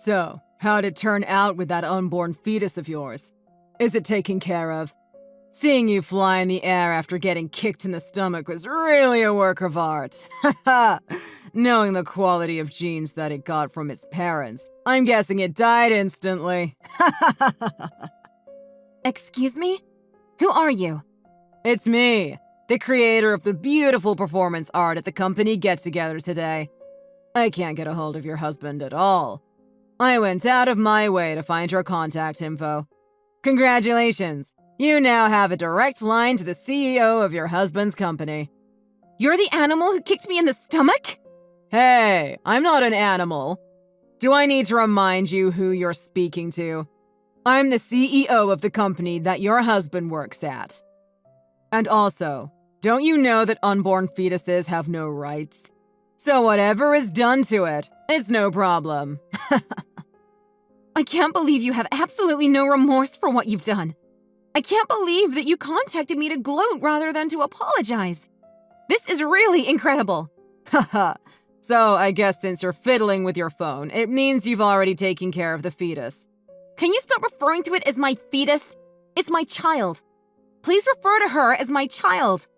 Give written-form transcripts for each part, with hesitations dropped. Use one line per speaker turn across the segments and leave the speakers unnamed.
So, how'd it turn out with that unborn fetus of yours? Is it taken care of? Seeing you fly in the air after getting kicked in the stomach was really a work of art. Haha! Knowing the quality of genes that it got from its parents, I'm guessing it died instantly.
Excuse me? Who are you?
It's me, the creator of the beautiful performance art at the company get-together today. I can't get a hold of your husband at all. I went out of my way to find your contact info. Congratulations! You now have a direct line to the CEO of your husband's company.
You're the animal who kicked me in the stomach?
Hey, I'm not an animal. Do I need to remind you who you're speaking to? I'm the CEO of the company that your husband works at. And also, don't you know that unborn fetuses have no rights? So whatever is done to it, it's no problem.
I can't believe you have absolutely no remorse for what you've done. I can't believe that you contacted me to gloat rather than to apologize. This is really incredible.
Haha. So I guess since you're fiddling with your phone, it means you've already taken care of the fetus.
Can you stop referring to it as my fetus? It's my child. Please refer to her as my child.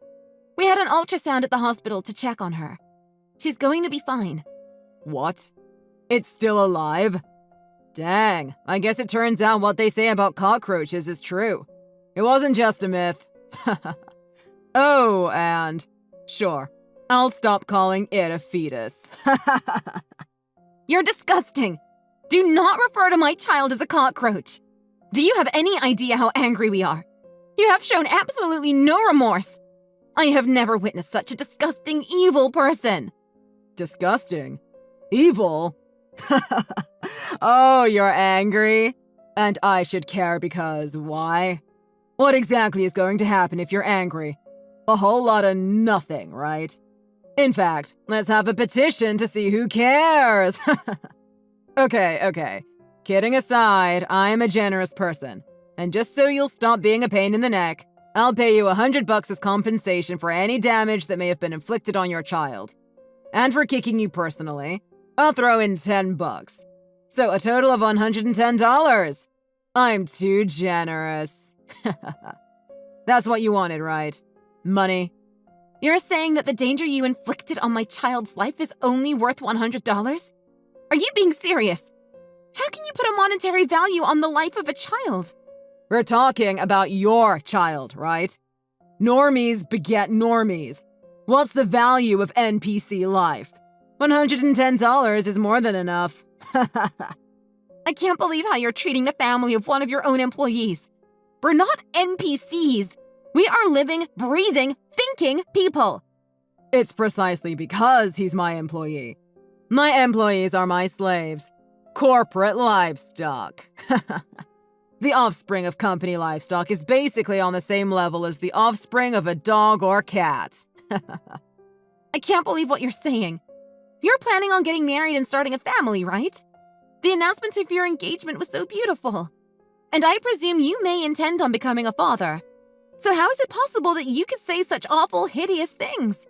We had an ultrasound at the hospital to check on her. She's going to be fine.
What? It's still alive? Dang, I guess it turns out what they say about cockroaches is true. It wasn't just a myth. Oh, and sure, I'll stop calling it a fetus.
You're disgusting. Do not refer to my child as a cockroach. Do you have any idea how angry we are? You have shown absolutely no remorse. I have never witnessed such a disgusting, evil person.
Disgusting? Evil? Oh, you're angry? And I should care because why? What exactly is going to happen if you're angry? A whole lot of nothing, right? In fact, let's have a petition to see who cares. Okay. Kidding aside, I'm a generous person. And just so you'll stop being a pain in the neck, I'll pay you $100 as compensation for any damage that may have been inflicted on your child. And for kicking you personally, I'll throw in $10. So a total of $110. I'm too generous. That's what you wanted, right? Money?
You're saying that the danger you inflicted on my child's life is only worth $100? Are you being serious? How can you put a monetary value on the life of a child?
We're talking about your child, right? Normies beget normies. What's the value of NPC life? $110 is more than enough.
I can't believe how you're treating the family of one of your own employees. We're not NPCs. We are living, breathing, thinking people.
It's precisely because he's my employee. My employees are my slaves. Corporate livestock. The offspring of company livestock is basically on the same level as the offspring of a dog or cat.
I can't believe what you're saying. You're planning on getting married and starting a family, right? The announcement of your engagement was so beautiful. And I presume you may intend on becoming a father. So how is it possible that you could say such awful, hideous things?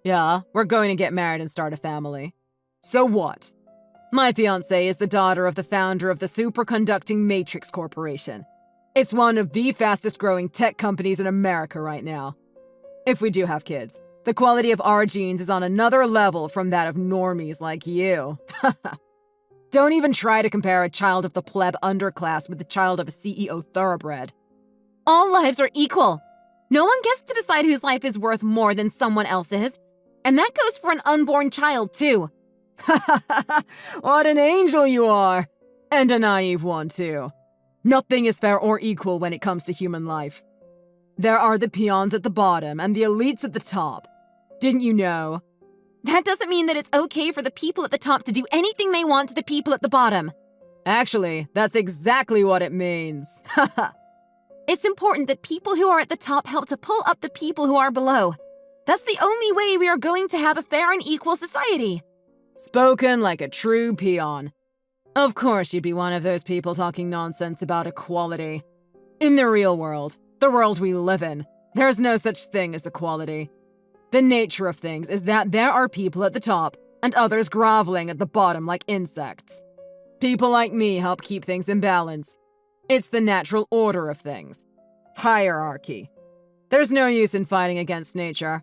Yeah, we're going to get married and start a family. So what? My fiancée is the daughter of the founder of the Superconducting Matrix Corporation. It's one of the fastest-growing tech companies in America right now. If we do have kids, the quality of our genes is on another level from that of normies like you. Don't even try to compare a child of the pleb underclass with the child of a CEO thoroughbred.
All lives are equal. No one gets to decide whose life is worth more than someone else's. And that goes for an unborn child, too.
What an angel you are! And a naive one, too. Nothing is fair or equal when it comes to human life. There are the peons at the bottom and the elites at the top. Didn't you know?
That doesn't mean that it's okay for the people at the top to do anything they want to the people at the bottom.
Actually, that's exactly what it means.
It's important that people who are at the top help to pull up the people who are below. That's the only way we are going to have a fair and equal society.
Spoken like a true peon. Of course you'd be one of those people talking nonsense about equality. In the real world, the world we live in, there's no such thing as equality. The nature of things is that there are people at the top and others groveling at the bottom like insects. People like me help keep things in balance. It's the natural order of things. Hierarchy. There's no use in fighting against nature.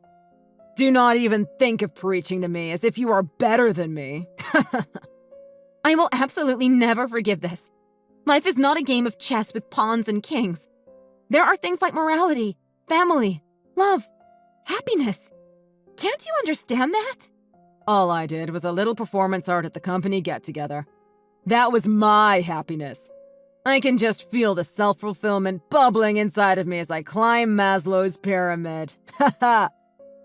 Do not even think of preaching to me as if you are better than me.
I will absolutely never forgive this. Life is not a game of chess with pawns and kings. There are things like morality, family, love, happiness. Can't you understand that?
All I did was a little performance art at the company get-together. That was my happiness. I can just feel the self-fulfillment bubbling inside of me as I climb Maslow's pyramid. Haha!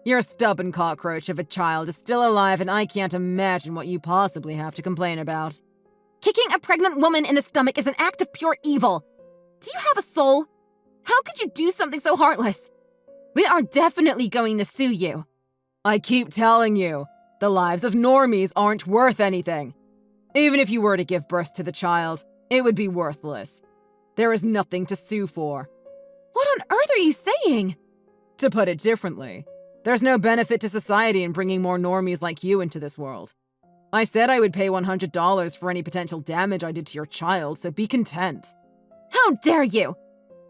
Your stubborn cockroach of a child is still alive and I can't imagine what you possibly have to complain about.
Kicking a pregnant woman in the stomach is an act of pure evil. Do you have a soul? How could you do something so heartless? We are definitely going to sue you.
I keep telling you, the lives of normies aren't worth anything. Even if you were to give birth to the child, it would be worthless. There is nothing to sue for.
What on earth are you saying?
To put it differently, there's no benefit to society in bringing more normies like you into this world. I said I would pay $100 for any potential damage I did to your child, so be content.
How dare you!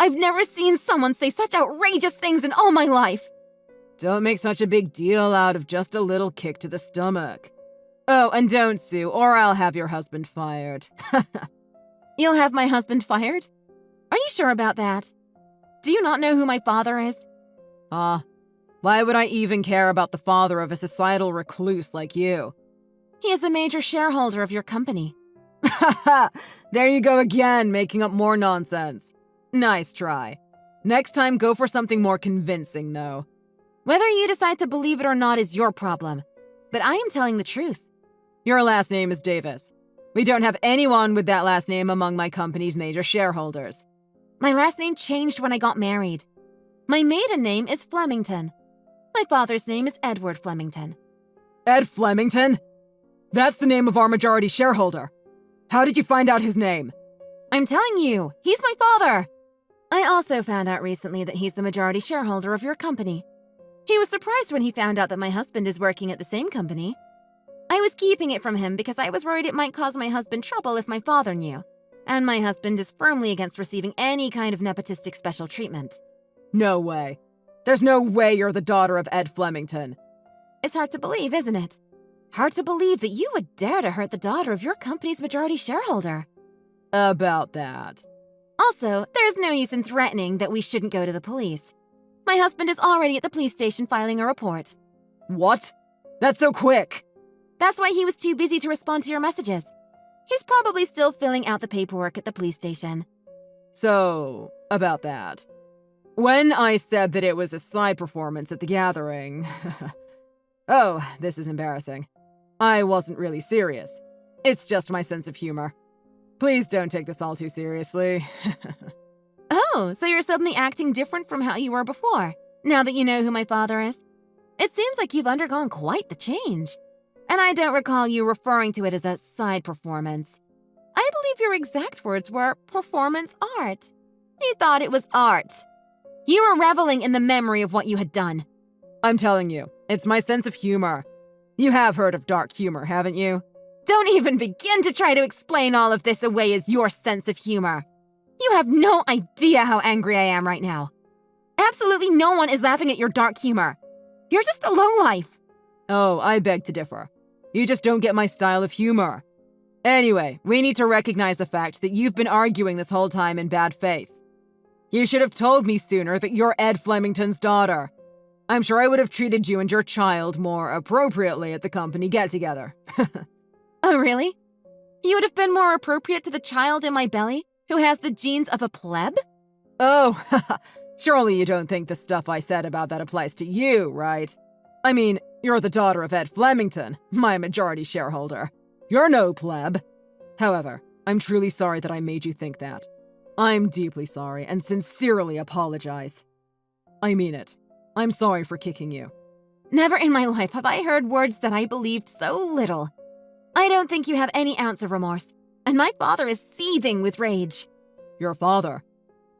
I've never seen someone say such outrageous things in all my life!
Don't make such a big deal out of just a little kick to the stomach. Oh, and don't sue, or I'll have your husband fired.
You'll have my husband fired? Are you sure about that? Do you not know who my father is?
Why would I even care about the father of a societal recluse like you?
He is a major shareholder of your company.
Haha! There you go again, making up more nonsense. Nice try. Next time, go for something more convincing, though.
Whether you decide to believe it or not is your problem. But I am telling the truth.
Your last name is Davis. We don't have anyone with that last name among my company's major shareholders.
My last name changed when I got married. My maiden name is Flemington. My father's name is Edward Flemington.
Ed Flemington? That's the name of our majority shareholder. How did you find out his name?
I'm telling you, he's my father. I also found out recently that he's the majority shareholder of your company. He was surprised when he found out that my husband is working at the same company. I was keeping it from him because I was worried it might cause my husband trouble if my father knew. And my husband is firmly against receiving any kind of nepotistic special treatment.
No way. There's no way you're the daughter of Ed Flemington.
It's hard to believe, isn't it? Hard to believe that you would dare to hurt the daughter of your company's majority shareholder.
About that.
Also, there's no use in threatening that we shouldn't go to the police. My husband is already at the police station filing a report.
What? That's so quick!
That's why he was too busy to respond to your messages. He's probably still filling out the paperwork at the police station.
So, about that. When I said that it was a side performance at the gathering... Oh, this is embarrassing. I wasn't really serious. It's just my sense of humor. Please don't take this all too seriously.
Oh, so you're suddenly acting different from how you were before, now that you know who my father is? It seems like you've undergone quite the change. And I don't recall you referring to it as a side performance. I believe your exact words were performance art. You thought it was art. You were reveling in the memory of what you had done.
I'm telling you, it's my sense of humor. You have heard of dark humor, haven't you?
Don't even begin to try to explain all of this away as your sense of humor. You have no idea how angry I am right now. Absolutely no one is laughing at your dark humor. You're just a lowlife.
Oh, I beg to differ. You just don't get my style of humor. Anyway, we need to recognize the fact that you've been arguing this whole time in bad faith. You should have told me sooner that you're Ed Flemington's daughter. I'm sure I would have treated you and your child more appropriately at the company get-together.
Oh, really? You would have been more appropriate to the child in my belly, who has the genes of a pleb?
Oh, surely you don't think the stuff I said about that applies to you, right? I mean, you're the daughter of Ed Flemington, my majority shareholder. You're no pleb. However, I'm truly sorry that I made you think that. I'm deeply sorry and sincerely apologize. I mean it. I'm sorry for kicking you.
Never in my life have I heard words that I believed so little. I don't think you have any ounce of remorse, and my father is seething with rage.
Your father?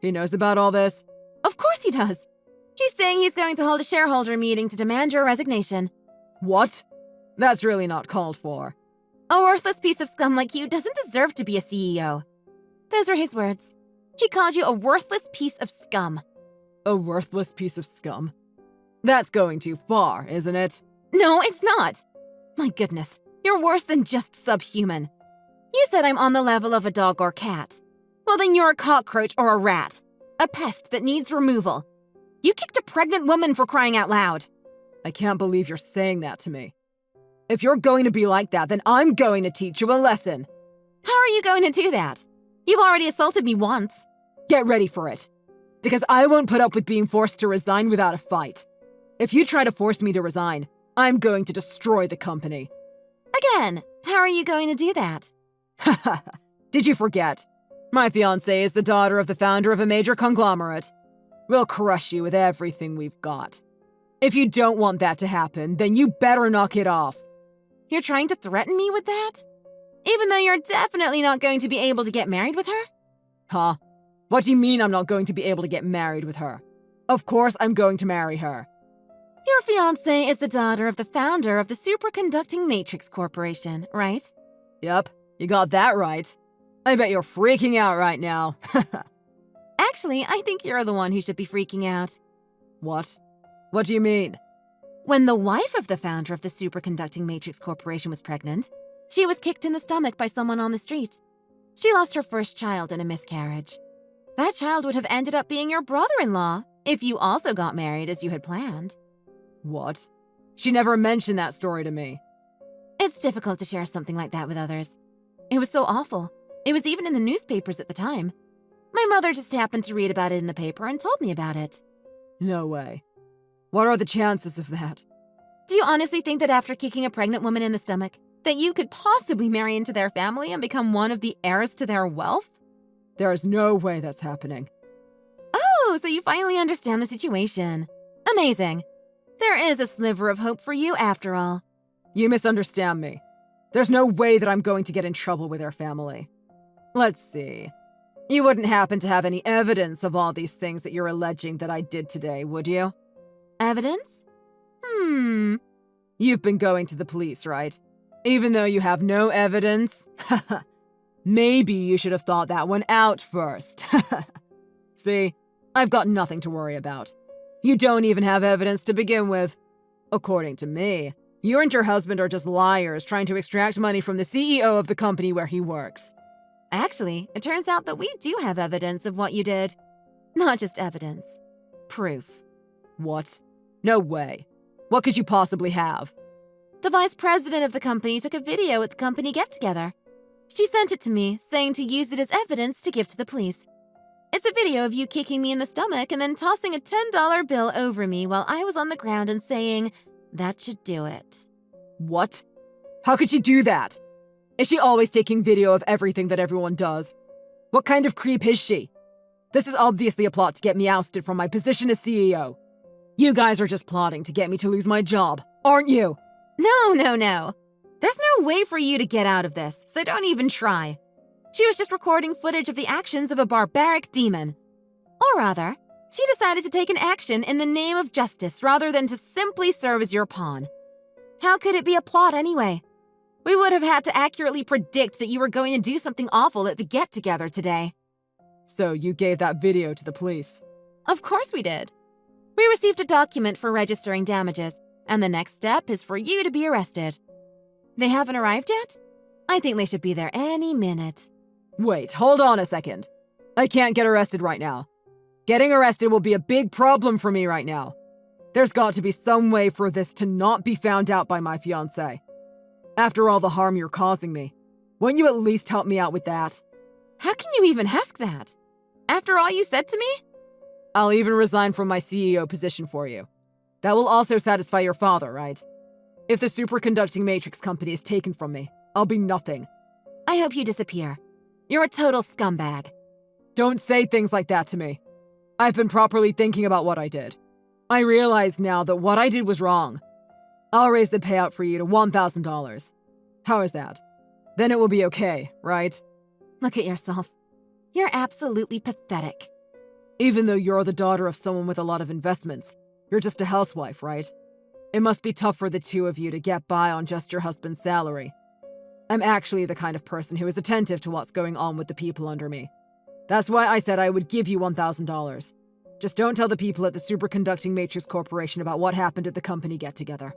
He knows about all this?
Of course he does. He's saying he's going to hold a shareholder meeting to demand your resignation.
What? That's really not called for.
A worthless piece of scum like you doesn't deserve to be a CEO. Those were his words. He called you a worthless piece of scum.
A worthless piece of scum? That's going too far, isn't it?
No, it's not. My goodness, you're worse than just subhuman. You said I'm on the level of a dog or cat. Well, then you're a cockroach or a rat. A pest that needs removal. You kicked a pregnant woman, for crying out loud.
I can't believe you're saying that to me. If you're going to be like that, then I'm going to teach you a lesson.
How are you going to do that? You've already assaulted me once.
Get ready for it. Because I won't put up with being forced to resign without a fight. If you try to force me to resign, I'm going to destroy the company.
Again, how are you going to do that?
Haha, did you forget? My fiancée is the daughter of the founder of a major conglomerate. We'll crush you with everything we've got. If you don't want that to happen, then you better knock it off.
You're trying to threaten me with that? Even though you're definitely not going to be able to get married with her?
Huh? What do you mean I'm not going to be able to get married with her? Of course I'm going to marry her.
Your fiancée is the daughter of the founder of the Superconducting Matrix Corporation, right?
Yep, you got that right. I bet you're freaking out right now.
Actually, I think you're the one who should be freaking out.
What? What do you mean?
When the wife of the founder of the Superconducting Matrix Corporation was pregnant, she was kicked in the stomach by someone on the street. She lost her first child in a miscarriage. That child would have ended up being your brother-in-law if you also got married as you had planned.
What? She never mentioned that story to me.
It's difficult to share something like that with others. It was so awful. It was even in the newspapers at the time. My mother just happened to read about it in the paper and told me about it.
No way. What are the chances of that?
Do you honestly think that after kicking a pregnant woman in the stomach, that you could possibly marry into their family and become one of the heirs to their wealth?
There's no way that's happening.
Oh, so you finally understand the situation. Amazing. There is a sliver of hope for you after all.
You misunderstand me. There's no way that I'm going to get in trouble with their family. Let's see. You wouldn't happen to have any evidence of all these things that you're alleging that I did today, would you?
Evidence?
You've been going to the police, right? Even though you have no evidence? Maybe you should have thought that one out first. See, I've got nothing to worry about. You don't even have evidence to begin with. According to me, you and your husband are just liars trying to extract money from the CEO of the company where he works.
Actually, it turns out that we do have evidence of what you did. Not just evidence. Proof.
What? No way. What could you possibly have?
The vice president of the company took a video at the company get-together. She sent it to me, saying to use it as evidence to give to the police. It's a video of you kicking me in the stomach and then tossing a $10 bill over me while I was on the ground and saying, "That should do it."
What? How could she do that? Is she always taking video of everything that everyone does? What kind of creep is she? This is obviously a plot to get me ousted from my position as CEO. You guys are just plotting to get me to lose my job, aren't you?
No. There's no way for you to get out of this, so don't even try. She was just recording footage of the actions of a barbaric demon. Or rather, she decided to take an action in the name of justice rather than to simply serve as your pawn. How could it be a plot anyway? We would have had to accurately predict that you were going to do something awful at the get-together today.
So you gave that video to the police?
Of course we did. We received a document for registering damages, and the next step is for you to be arrested. They haven't arrived yet? I think they should be there any minute.
Wait, hold on a second. I can't get arrested right now. Getting arrested will be a big problem for me right now. There's got to be some way for this to not be found out by my fiancé. After all the harm you're causing me, won't you at least help me out with that?
How can you even ask that? After all you said to me?
I'll even resign from my CEO position for you. That will also satisfy your father, right? If the Superconducting Matrix company is taken from me, I'll be nothing.
I hope you disappear. You're a total scumbag.
Don't say things like that to me. I've been properly thinking about what I did. I realize now that what I did was wrong. I'll raise the payout for you to $1,000. How is that? Then it will be okay, right?
Look at yourself. You're absolutely pathetic.
Even though you're the daughter of someone with a lot of investments, you're just a housewife, right? It must be tough for the two of you to get by on just your husband's salary. I'm actually the kind of person who is attentive to what's going on with the people under me. That's why I said I would give you $1,000. Just don't tell the people at the Superconducting Matrix Corporation about what happened at the company get-together.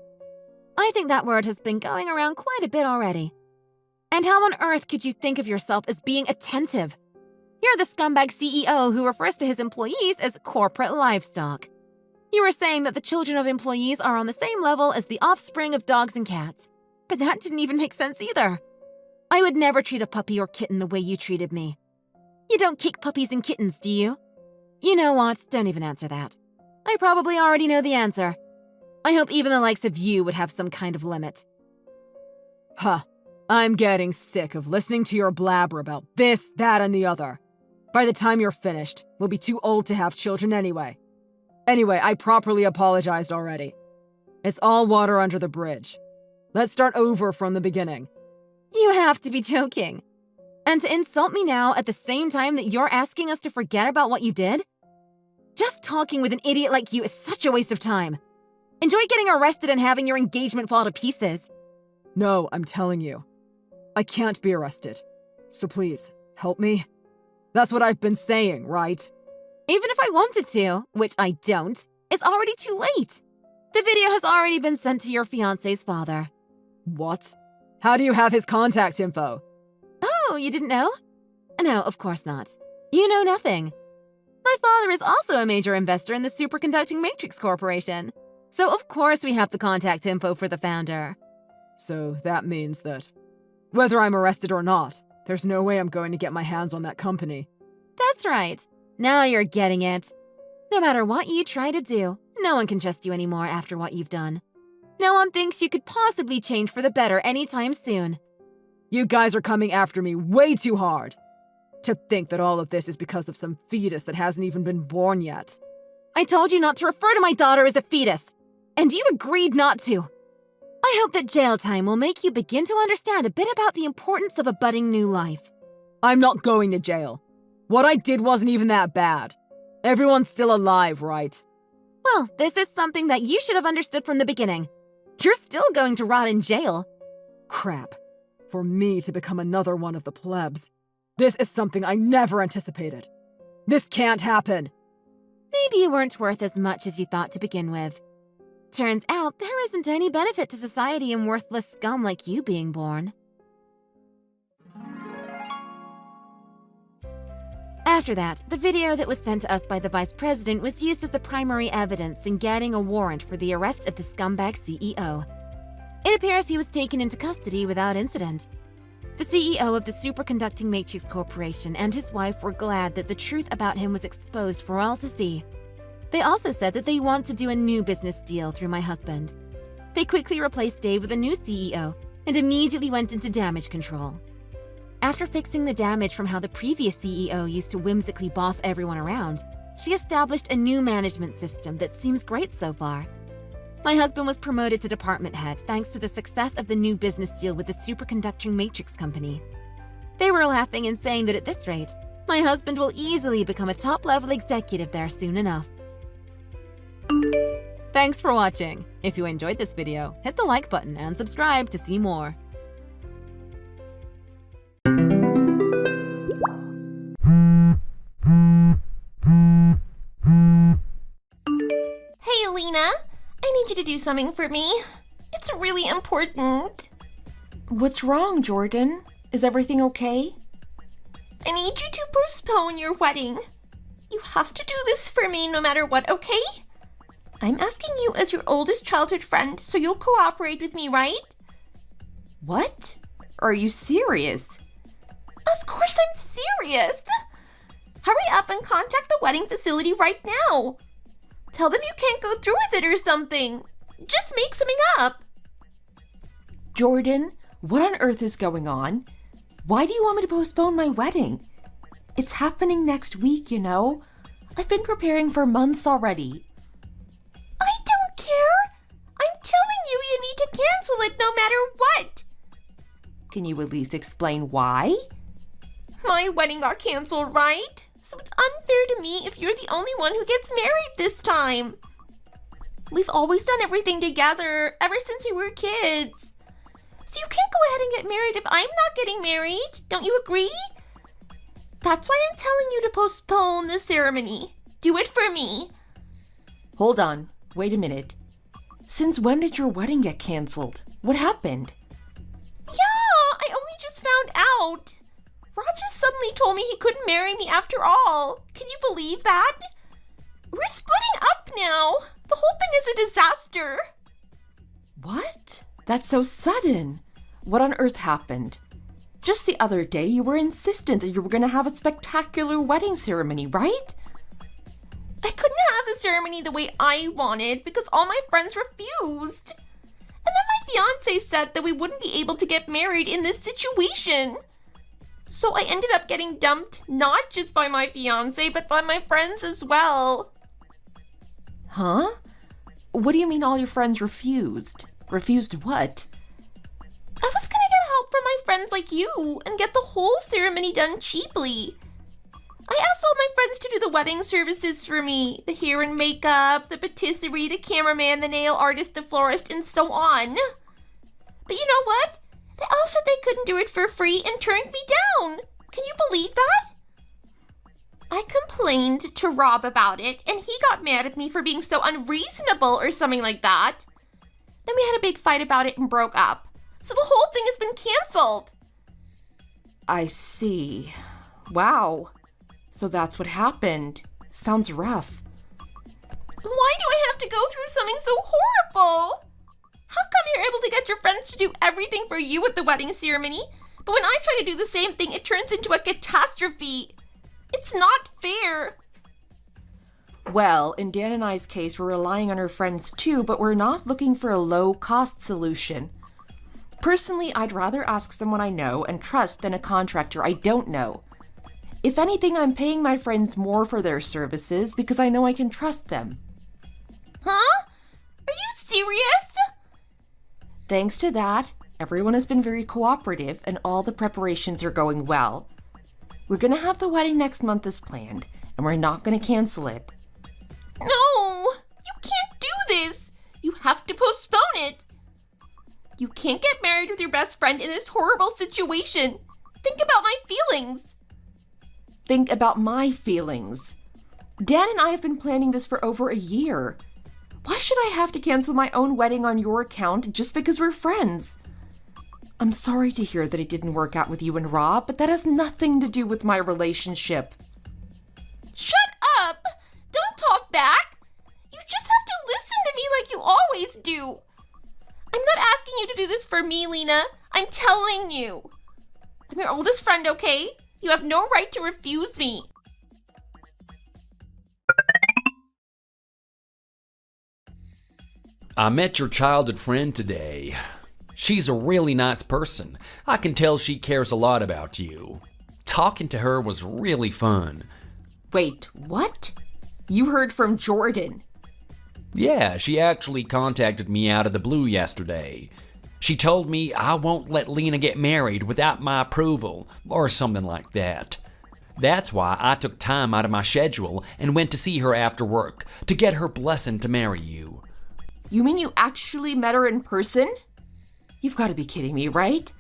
I think that word has been going around quite a bit already. And how on earth could you think of yourself as being attentive? You're the scumbag CEO who refers to his employees as corporate livestock. You were saying that the children of employees are on the same level as the offspring of dogs and cats. But that didn't even make sense either. I would never treat a puppy or kitten the way you treated me. You don't kick puppies and kittens, do you? You know what? Don't even answer that. I probably already know the answer. I hope even the likes of you would have some kind of limit.
Huh. I'm getting sick of listening to your blabber about this, that, and the other. By the time you're finished, we'll be too old to have children anyway. Anyway, I properly apologized already. It's all water under the bridge. Let's start over from the beginning.
You have to be joking. And to insult me now at the same time that you're asking us to forget about what you did? Just talking with an idiot like you is such a waste of time. Enjoy getting arrested and having your engagement fall to pieces.
No, I'm telling you. I can't be arrested. So please, help me. That's what I've been saying, right?
Even if I wanted to, which I don't, it's already too late. The video has already been sent to your fiancé's father.
What? How do you have his contact info?
Oh, you didn't know? No, of course not. You know nothing. My father is also a major investor in the Superconducting Matrix Corporation. So of course we have the contact info for the founder.
So that means that, whether I'm arrested or not, there's no way I'm going to get my hands on that company.
That's right. Now you're getting it. No matter what you try to do, no one can trust you anymore after what you've done. No one thinks you could possibly change for the better anytime soon.
You guys are coming after me way too hard. To think that all of this is because of some fetus that hasn't even been born yet.
I told you not to refer to my daughter as a fetus, and you agreed not to. I hope that jail time will make you begin to understand a bit about the importance of a budding new life.
I'm not going to jail. What I did wasn't even that bad. Everyone's still alive, right?
Well, this is something that you should have understood from the beginning. You're still going to rot in jail.
Crap. For me to become another one of the plebs. This is something I never anticipated. This can't happen.
Maybe you weren't worth as much as you thought to begin with. Turns out there isn't any benefit to society in worthless scum like you being born. After that, the video that was sent to us by the Vice President was used as the primary evidence in getting a warrant for the arrest of the scumbag CEO. It appears he was taken into custody without incident. The CEO of the Superconducting Matrix Corporation and his wife were glad that the truth about him was exposed for all to see. They also said that they want to do a new business deal through my husband. They quickly replaced Dave with a new CEO and immediately went into damage control. After fixing the damage from how the previous CEO used to whimsically boss everyone around, she established a new management system that seems great so far. My husband was promoted to department head thanks to the success of the new business deal with the Superconducting Matrix Company. They were laughing and saying that at this rate, my husband will easily become a top-level executive there soon enough. Thanks for watching. If you enjoyed this video, hit the like button and subscribe to see more.
Hey, Alina. I need you to do something for me. It's really important.
What's wrong, Jordan? Is everything okay?
I need you to postpone your wedding. You have to do this for me no matter what, okay? I'm asking you as your oldest childhood friend, so you'll cooperate with me, right?
What? Are you serious?
Of course I'm serious. Hurry up and contact the wedding facility right now. Tell them you can't go through with it or something. Just make something up.
Jordan, what on earth is going on? Why do you want me to postpone my wedding? It's happening next week, you know. I've been preparing for months already.
I don't care. I'm telling you, you need to cancel it no matter what.
Can you at least explain why?
My wedding got canceled, right? So it's unfair to me if you're the only one who gets married this time. We've always done everything together ever since we were kids. So you can't go ahead and get married if I'm not getting married. Don't you agree? That's why I'm telling you to postpone the ceremony. Do it for me.
Hold on. Wait a minute. Since when did your wedding get canceled? What happened?
Yeah, I only just found out. Rob just suddenly told me he couldn't marry me after all. Can you believe that? We're splitting up now. The whole thing is a disaster.
What? That's so sudden. What on earth happened? Just the other day, you were insistent that you were going to have a spectacular wedding ceremony, right?
I couldn't have the ceremony the way I wanted because all my friends refused. And then my fiance said that we wouldn't be able to get married in this situation. So I ended up getting dumped not just by my fiance, but by my friends as well.
Huh? What do you mean all your friends refused? Refused what?
I was gonna get help from my friends like you and get the whole ceremony done cheaply. I asked all my friends to do the wedding services for me. The hair and makeup, the patisserie, the cameraman, the nail artist, the florist, and so on. But you know what? They all said they couldn't do it for free and turned me down. Can you believe that? I complained to Rob about it, and he got mad at me for being so unreasonable or something like that. Then we had a big fight about it and broke up. So the whole thing has been canceled.
I see. Wow. So that's what happened. Sounds rough.
Why do I have to go through something so horrible? How come you're able to get your friends to do everything for you at the wedding ceremony, but when I try to do the same thing, it turns into a catastrophe? It's not fair.
Well, in Dan and I's case, we're relying on our friends too, but we're not looking for a low-cost solution. Personally, I'd rather ask someone I know and trust than a contractor I don't know. If anything, I'm paying my friends more for their services because I know I can trust them.
Huh? Are you serious?
Thanks to that, everyone has been very cooperative and all the preparations are going well. We're going to have the wedding next month as planned, and we're not going to cancel it.
No, you can't do this. You have to postpone it. You can't get married with your best friend in this horrible situation. Think about my feelings.
Think about my feelings. Dan and I have been planning this for over a year. Why should I have to cancel my own wedding on your account just because we're friends? I'm sorry to hear that it didn't work out with you and Rob, but that has nothing to do with my relationship.
Shut up! Don't talk back! You just have to listen to me like you always do. I'm not asking you to do this for me, Lena. I'm telling you. I'm your oldest friend, okay? You have no right to refuse me.
I met your childhood friend today. She's a really nice person. I can tell she cares a lot about you. Talking to her was really fun.
Wait, what? You heard from Jordan?
Yeah, she actually contacted me out of the blue yesterday. She told me I won't let Lena get married without my approval, or something like that. That's why I took time out of my schedule and went to see her after work to get her blessing to marry you.
You mean you actually met her in person? You've got to be kidding me, right?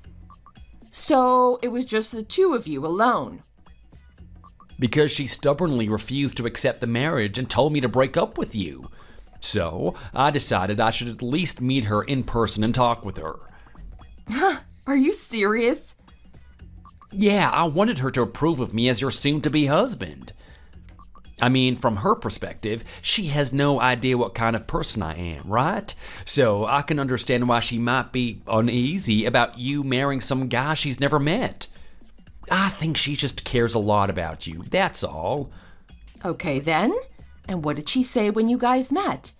So it was just the two of you alone?
Because she stubbornly refused to accept the marriage and told me to break up with you. So I decided I should at least meet her in person and talk with her.
Are you serious?
Yeah, I wanted her to approve of me as your soon-to-be husband. I mean, from her perspective, she has no idea what kind of person I am, right? So I can understand why she might be uneasy about you marrying some guy she's never met. I think she just cares a lot about you, that's all.
Okay then. And what did she say when you guys met?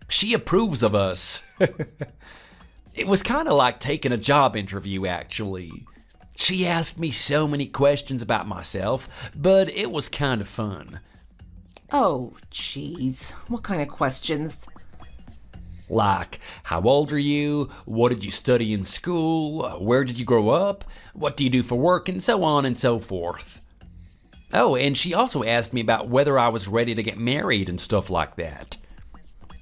She approves of us. It was kind of like taking a job interview, actually. She asked me so many questions about myself, but it was kind of fun.
Oh, jeez. What kind of questions?
Like, how old are you? What did you study in school? Where did you grow up? What do you do for work? And so on and so forth. Oh, and she also asked me about whether I was ready to get married and stuff like that.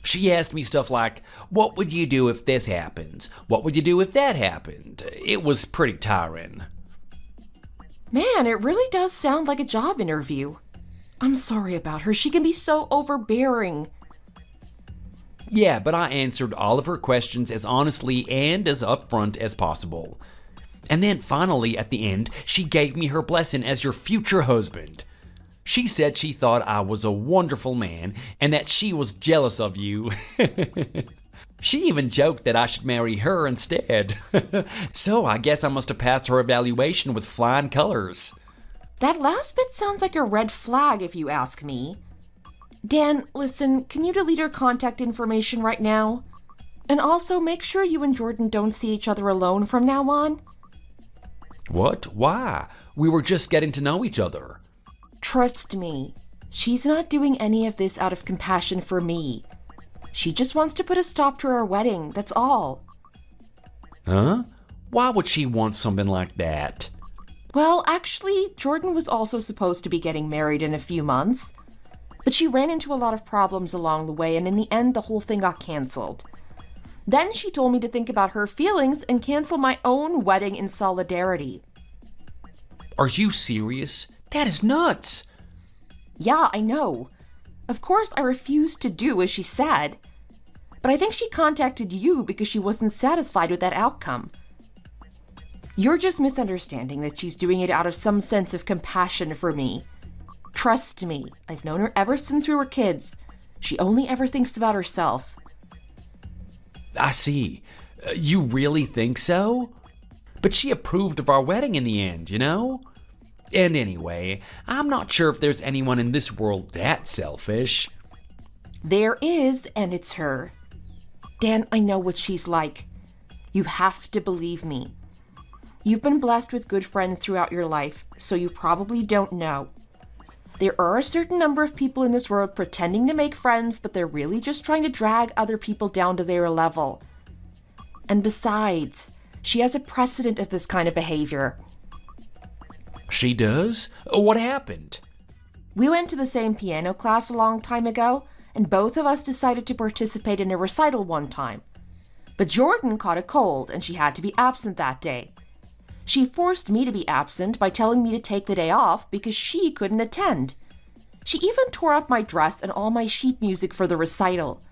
She asked me stuff like, what would you do if this happens? What would you do if that happened? It was pretty tiring.
Man, it really does sound like a job interview. I'm sorry about her. She can be so overbearing.
Yeah, but I answered all of her questions as honestly and as upfront as possible. And then finally, at the end, she gave me her blessing as your future husband. She said she thought I was a wonderful man and that she was jealous of you. She even joked that I should marry her instead. So I guess I must have passed her evaluation with flying colors.
That last bit sounds like a red flag if you ask me. Dan, listen, can you delete her contact information right now? And also make sure you and Jordan don't see each other alone from now on.
What? Why? We were just getting to know each other.
Trust me, she's not doing any of this out of compassion for me. She just wants to put a stop to our wedding, that's all.
Huh? Why would she want something like that?
Well, actually, Jordan was also supposed to be getting married in a few months. But she ran into a lot of problems along the way, and in the end, the whole thing got canceled. Then she told me to think about her feelings and cancel my own wedding in solidarity.
Are you serious? That is nuts.
Yeah, I know. Of course, I refused to do as she said. But I think she contacted you because she wasn't satisfied with that outcome. You're just misunderstanding that she's doing it out of some sense of compassion for me. Trust me, I've known her ever since we were kids. She only ever thinks about herself.
I see. You really think so? But she approved of our wedding in the end, you know? And anyway, I'm not sure if there's anyone in this world that selfish.
There is, and it's her. Dan, I know what she's like. You have to believe me. You've been blessed with good friends throughout your life, so you probably don't know. There are a certain number of people in this world pretending to make friends, but they're really just trying to drag other people down to their level. And besides, she has a precedent of this kind of behavior.
She does? What happened?
We went to the same piano class a long time ago, and both of us decided to participate in a recital one time. But Jordan caught a cold, and she had to be absent that day. She forced me to be absent by telling me to take the day off because she couldn't attend. She even tore up my dress and all my sheet music for the recital.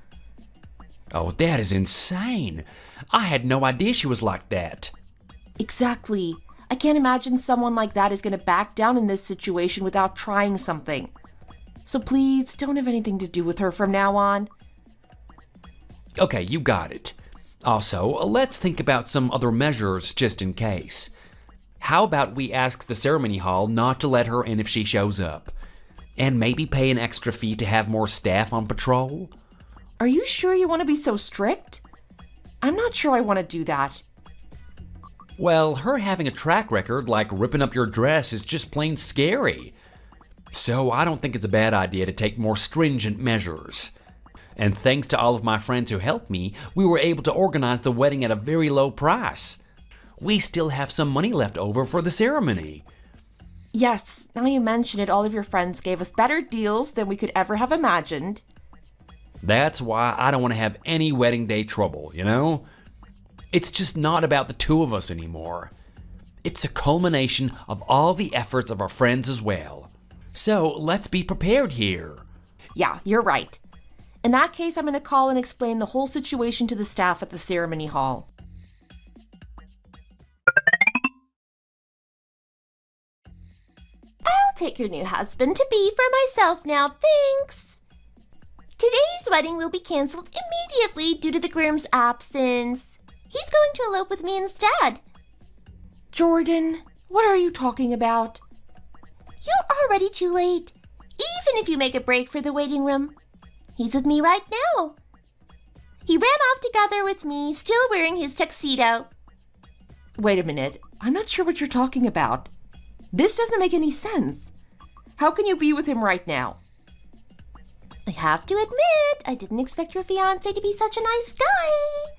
Oh, that is insane. I had no idea she was like that.
Exactly. I can't imagine someone like that is going to back down in this situation without trying something. So please, don't have anything to do with her from now on.
Okay, you got it. Also, let's think about some other measures just in case. How about we ask the ceremony hall not to let her in if she shows up? And maybe pay an extra fee to have more staff on patrol?
Are you sure you want to be so strict? I'm not sure I want to do that.
Well, her having a track record like ripping up your dress is just plain scary. So I don't think it's a bad idea to take more stringent measures. And thanks to all of my friends who helped me, we were able to organize the wedding at a very low price. We still have some money left over for the ceremony.
Yes, now you mention it, all of your friends gave us better deals than we could ever have imagined.
That's why I don't want to have any wedding day trouble, you know? It's just not about the two of us anymore. It's a culmination of all the efforts of our friends as well. So let's be prepared here.
Yeah, you're right. In that case, I'm going to call and explain the whole situation to the staff at the ceremony hall.
I'll take your new husband to be for myself now, thanks. Today's wedding will be canceled immediately due to the groom's absence. He's going to elope with me instead.
Jordan, what are you talking about?
You're already too late, even if you make a break for the waiting room. He's with me right now. He ran off together with me, still wearing his tuxedo.
Wait a minute, I'm not sure what you're talking about. This doesn't make any sense. How can you be with him right now?
I have to admit, I didn't expect your fiancé to be such a nice guy.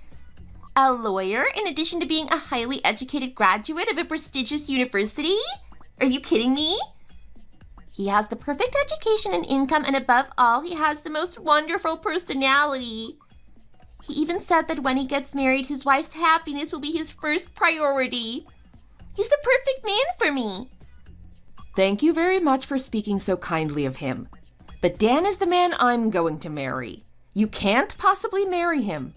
A lawyer, in addition to being a highly educated graduate of a prestigious university? Are you kidding me? He has the perfect education and income, and above all, he has the most wonderful personality. He even said that when he gets married, his wife's happiness will be his first priority. He's the perfect man for me.
Thank you very much for speaking so kindly of him. But Dan is the man I'm going to marry. You can't possibly marry him.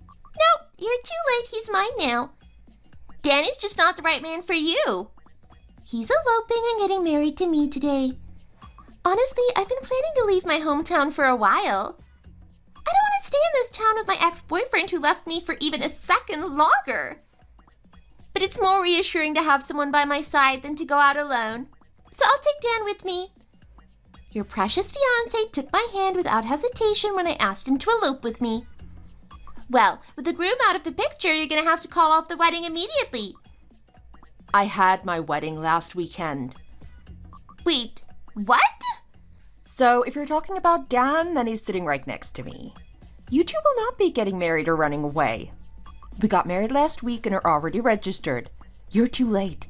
No, you're too late. He's mine now. Dan is just not the right man for you. He's eloping and getting married to me today. Honestly, I've been planning to leave my hometown for a while. I don't want to stay in this town with my ex-boyfriend who left me for even a second longer. But it's more reassuring to have someone by my side than to go out alone. So I'll take Dan with me. Your precious fiancé took my hand without hesitation when I asked him to elope with me. Well, with the groom out of the picture, you're going to have to call off the wedding immediately.
I had my wedding last weekend.
Wait, what?
So if you're talking about Dan, then he's sitting right next to me. You two will not be getting married or running away. We got married last week and are already registered. You're too late.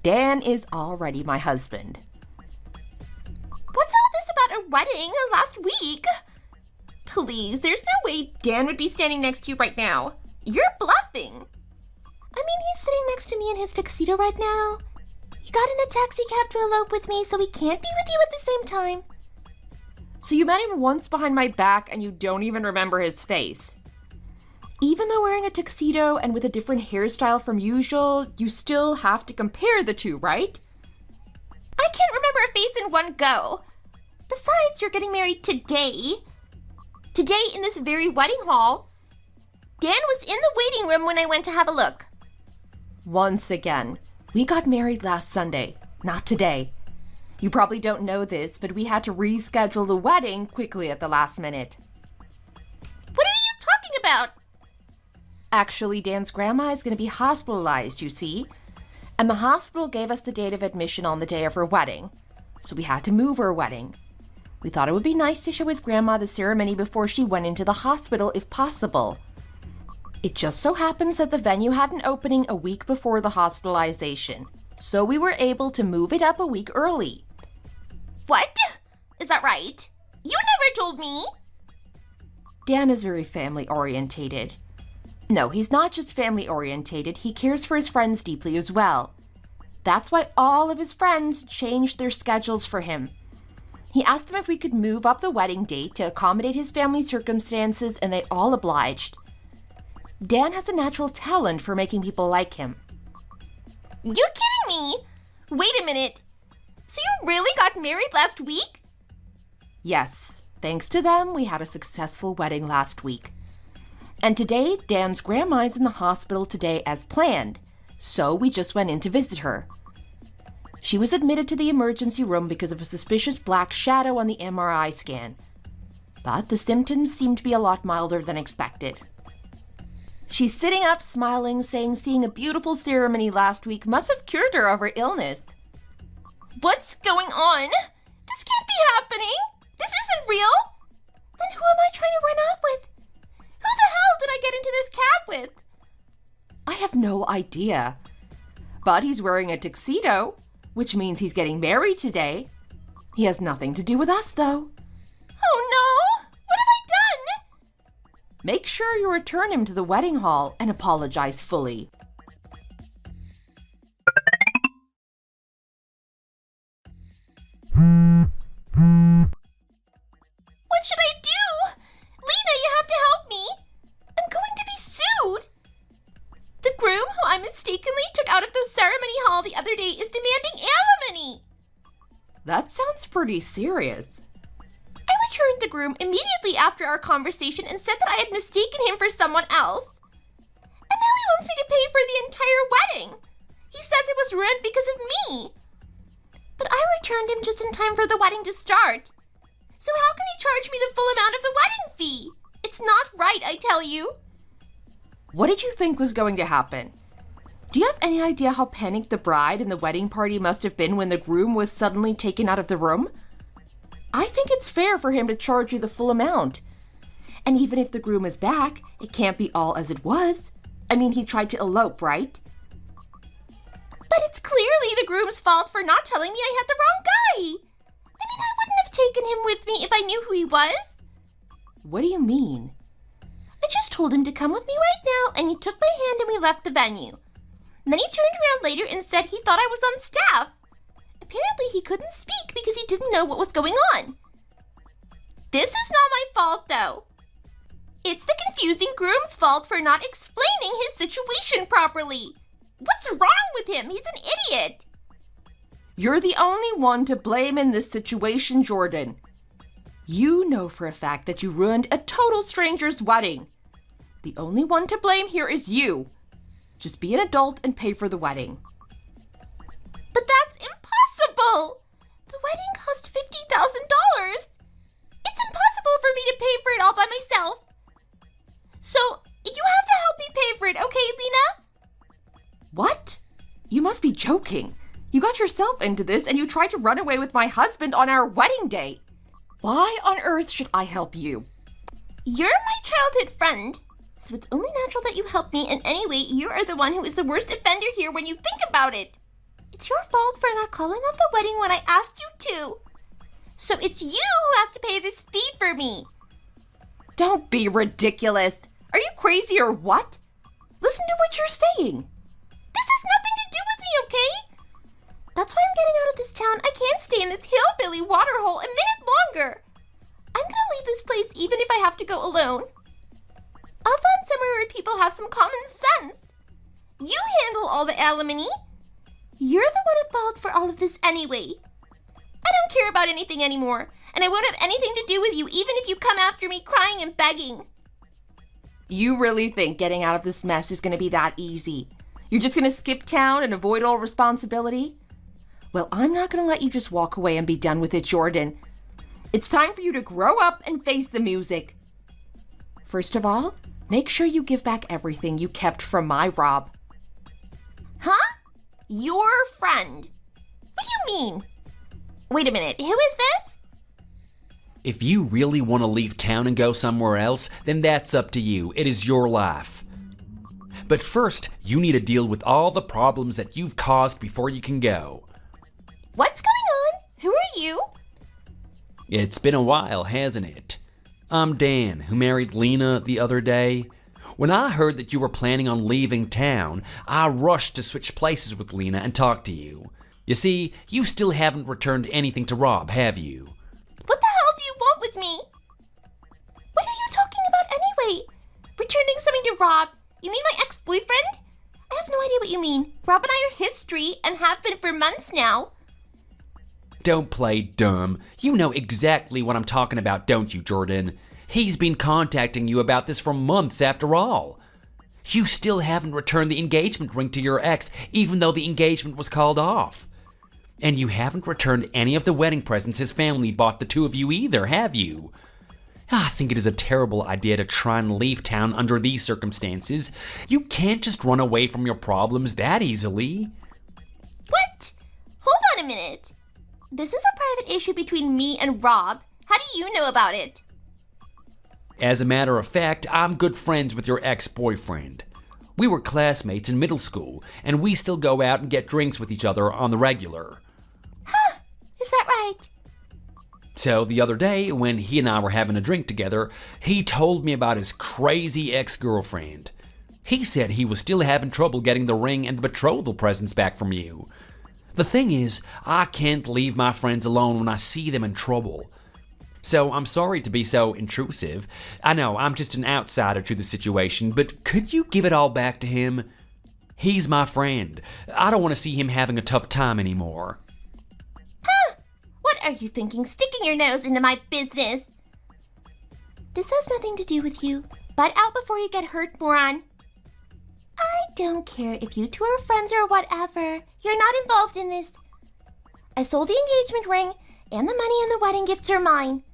Dan is already my husband.
What's all this about a wedding last week? Please, there's no way Dan would be standing next to you right now. You're bluffing. I mean, he's sitting next to me in his tuxedo right now. He got in a taxi cab to elope with me, so he can't be with you at the same time.
So you met him once behind my back and you don't even remember his face. Even though wearing a tuxedo and with a different hairstyle from usual, you still have to compare the two, right?
I can't remember a face in one go. Besides, you're getting married today. Today in this very wedding hall. Dan was in the waiting room when I went to have a look.
Once again, we got married last Sunday, not today. You probably don't know this, but we had to reschedule the wedding quickly at the last minute.
What are you talking about?
Actually, Dan's grandma is going to be hospitalized, you see. And the hospital gave us the date of admission on the day of her wedding. So we had to move her wedding. We thought it would be nice to show his grandma the ceremony before she went into the hospital if possible. It just so happens that the venue had an opening a week before the hospitalization. So we were able to move it up a week early.
What? Is that right? You never told me.
Dan is very family orientated. No, he's not just family orientated, he cares for his friends deeply as well. That's why all of his friends changed their schedules for him. He asked them if we could move up the wedding date to accommodate his family circumstances, and they all obliged. Dan has a natural talent for making people like him.
You're kidding me! Wait a minute. So you really got married last week?
Yes, thanks to them, we had a successful wedding last week. And today, Dan's grandma is in the hospital today as planned, so we just went in to visit her. She was admitted to the emergency room because of a suspicious black shadow on the MRI scan. But the symptoms seem to be a lot milder than expected. She's sitting up, smiling, saying seeing a beautiful ceremony last week must have cured her of her illness.
What's going on? This can't be happening. This isn't real. Then who am I trying to run off with? Who the hell did I get into this cab with?
I have no idea. But he's wearing a tuxedo, which means he's getting married today. He has nothing to do with us, though.
Oh no! What have I done?
Make sure you return him to the wedding hall and apologize fully.
What should I do? Lena, you have to help me. I'm going to be sued. The groom who I mistakenly took out of the ceremony hall the other day is demanding alimony.
That sounds pretty serious.
I returned the groom immediately after our conversation and said that I had mistaken him for someone else. And now he wants me to pay for the entire wedding. He says it was ruined because of me. But I returned him just in time for the wedding to start. So how can he charge me the full amount of the wedding fee? It's not right, I tell you.
What did you think was going to happen? Do you have any idea how panicked the bride and the wedding party must have been when the groom was suddenly taken out of the room? I think it's fair for him to charge you the full amount. And even if the groom is back, it can't be all as it was. I mean, he tried to elope, right?
But it's clearly the groom's fault for not telling me I had the wrong guy. have taken him with me if I knew who he was.
What do you mean?
I just told him to come with me right now, and he took my hand and we left the venue. And then he turned around later and said he thought I was on staff. Apparently he couldn't speak because he didn't know what was going on. This is not my fault, though. It's the confusing groom's fault for not explaining his situation properly. What's wrong with him? He's an idiot.
You're the only one to blame in this situation, Jordan. You know for a fact that you ruined a total stranger's wedding. The only one to blame here is you. Just be an adult and pay for the wedding.
But that's impossible. The wedding cost $50,000. It's impossible for me to pay for it all by myself. So, you have to help me pay for it, okay, Lena?
What? You must be joking. You got yourself into this and you tried to run away with my husband on our wedding day. Why on earth should I help you?
You're my childhood friend, so it's only natural that you help me, and anyway, you are the one who is the worst offender here when you think about it. It's your fault for not calling off the wedding when I asked you to. So it's you who has to pay this fee for me.
Don't be ridiculous. Are you crazy or what? Listen to what you're saying.
This has nothing to do with me, okay? That's why I'm getting out of this town. I can't stay in this hillbilly waterhole a minute longer. I'm gonna leave this place even if I have to go alone. I'll find somewhere where people have some common sense. You handle all the alimony. You're the one at fault for all of this anyway. I don't care about anything anymore, and I won't have anything to do with you even if you come after me crying and begging.
You really think getting out of this mess is going to be that easy? You're just going to skip town and avoid all responsibility? Well, I'm not going to let you just walk away and be done with it, Jordan. It's time for you to grow up and face the music. First of all, make sure you give back everything you kept from my Rob.
Huh? Your friend? What do you mean? Wait a minute, who is this?
If you really want to leave town and go somewhere else, then that's up to you. It is your life. But first, you need to deal with all the problems that you've caused before you can go.
What's going on? Who are you?
It's been a while, hasn't it? I'm Dan, who married Lena the other day. When I heard that you were planning on leaving town, I rushed to switch places with Lena and talk to you. You see, you still haven't returned anything to Rob, have you?
What the hell do you want with me? What are you talking about anyway? Returning something to Rob? You mean my ex-boyfriend? I have no idea what you mean. Rob and I are history and have been for months now.
Don't play dumb. You know exactly what I'm talking about, don't you, Jordan? He's been contacting you about this for months after all. You still haven't returned the engagement ring to your ex, even though the engagement was called off. And you haven't returned any of the wedding presents his family bought the two of you either, have you? I think it is a terrible idea to try and leave town under these circumstances. You can't just run away from your problems that easily.
What? Hold on a minute. This is a private issue between me and Rob. How do you know about it?
As a matter of fact, I'm good friends with your ex-boyfriend. We were classmates in middle school, and we still go out and get drinks with each other on the regular.
Huh? Is that right?
So the other day, when he and I were having a drink together, he told me about his crazy ex-girlfriend. He said he was still having trouble getting the ring and the betrothal presents back from you. The thing is, I can't leave my friends alone when I see them in trouble. So I'm sorry to be so intrusive. I know, I'm just an outsider to the situation, but could you give it all back to him? He's my friend. I don't want to see him having a tough time anymore.
Huh? What are you thinking, sticking your nose into my business? This has nothing to do with you. Butt out before you get hurt, moron. I don't care if you two are friends or whatever. You're not involved in this. I sold the engagement ring, and the money and the wedding gifts are mine.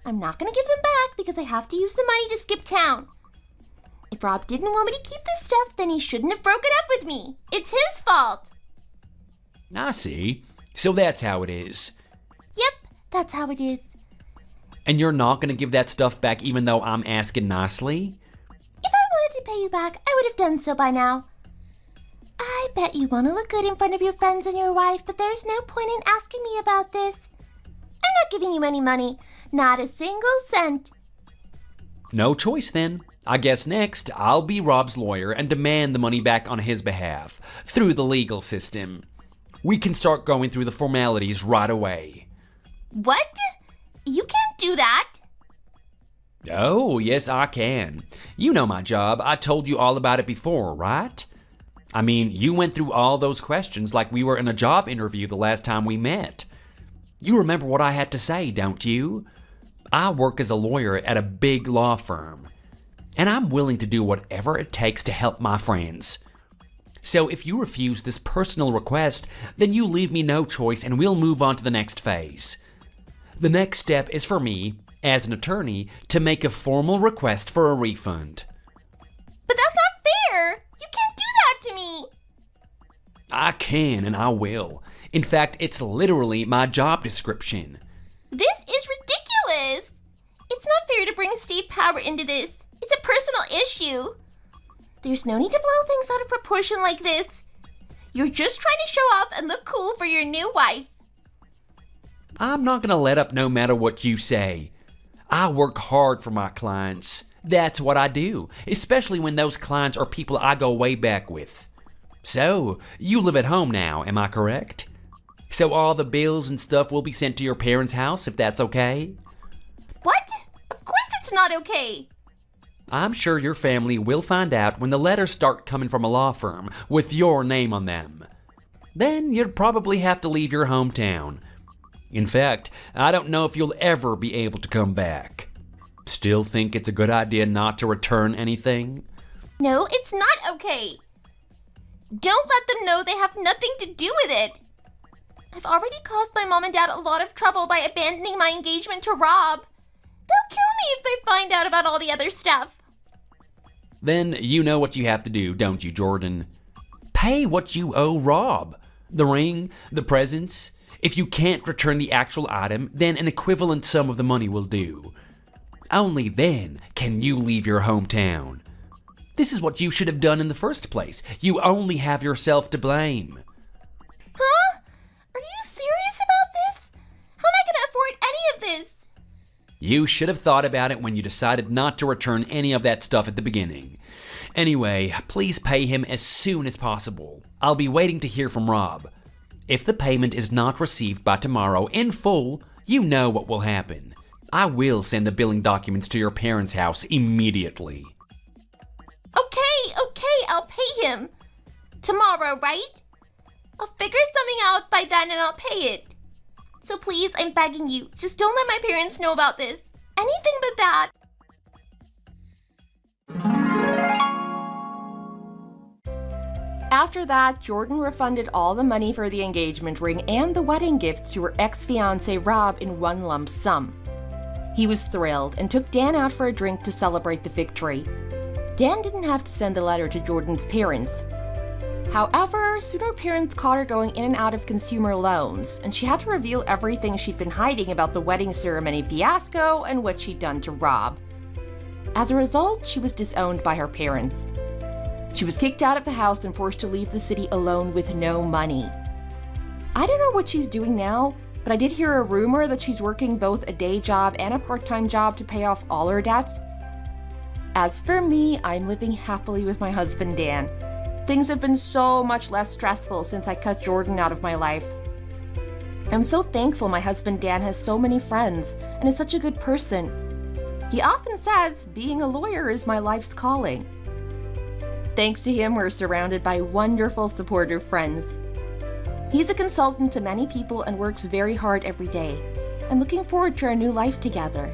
I'm not going to give them back because I have to use the money to skip town. If Rob didn't want me to keep this stuff, then he shouldn't have broken up with me. It's his fault.
I see. So that's how it is.
Yep, that's how it is.
And you're not going to give that stuff back even though I'm asking nicely?
If I wanted to pay you back, I would have done so by now. I bet you want to look good in front of your friends and your wife, but there's no point in asking me about this. I'm not giving you any money. Not a single cent.
No choice then. I guess next, I'll be Rob's lawyer and demand the money back on his behalf, through the legal system. We can start going through the formalities right away.
What? You can't do that.
Oh, yes, I can. You know my job. I told you all about it before, right? I mean, you went through all those questions like we were in a job interview the last time we met. You remember what I had to say, don't you? I work as a lawyer at a big law firm, and I'm willing to do whatever it takes to help my friends. So if you refuse this personal request, then you leave me no choice and we'll move on to the next phase. The next step is for me, as an attorney, to make a formal request for a refund.
But that's not fair. You can't do that to me.
I can and I will. In fact, it's literally my job description.
This is ridiculous. It's not fair to bring state power into this. It's a personal issue. There's no need to blow things out of proportion like this. You're just trying to show off and look cool for your new wife.
I'm not gonna let up no matter what you say. I work hard for my clients. That's what I do, especially when those clients are people I go way back with. So, you live at home now, am I correct? So all the bills and stuff will be sent to your parents' house, if that's okay?
What? Of course it's not okay.
I'm sure your family will find out when the letters start coming from a law firm with your name on them. Then you'd probably have to leave your hometown. In fact, I don't know if you'll ever be able to come back. Still think it's a good idea not to return anything?
No, it's not okay. Don't let them know they have nothing to do with it. I've already caused my mom and dad a lot of trouble by abandoning my engagement to Rob. They'll kill me if they find out about all the other stuff.
Then you know what you have to do, don't you, Jordan? Pay what you owe Rob. The ring, the presents. If you can't return the actual item, then an equivalent sum of the money will do. Only then can you leave your hometown. This is what you should have done in the first place. You only have yourself to blame.
Huh? Are you serious about this? How am I going to afford any of this?
You should have thought about it when you decided not to return any of that stuff at the beginning. Anyway, please pay him as soon as possible. I'll be waiting to hear from Rob. If the payment is not received by tomorrow in full, you know what will happen. I will send the billing documents to your parents' house immediately.
Okay, I'll pay him. Tomorrow, right? I'll figure something out by then and I'll pay it. So please, I'm begging you, just don't let my parents know about this. Anything but that.
After that, Jordan refunded all the money for the engagement ring and the wedding gifts to her ex-fiancé Rob in one lump sum. He was thrilled and took Dan out for a drink to celebrate the victory. Dan didn't have to send the letter to Jordan's parents. However, soon her parents caught her going in and out of consumer loans, and she had to reveal everything she'd been hiding about the wedding ceremony fiasco and what she'd done to Rob. As a result, she was disowned by her parents. She was kicked out of the house and forced to leave the city alone with no money. I don't know what she's doing now, but I did hear a rumor that she's working both a day job and a part-time job to pay off all her debts. As for me, I'm living happily with my husband Dan. Things have been so much less stressful since I cut Jordan out of my life. I'm so thankful my husband Dan has so many friends and is such a good person. He often says being a lawyer is my life's calling. Thanks to him, we're surrounded by wonderful, supportive friends. He's a consultant to many people and works very hard every day. I'm looking forward to our new life together.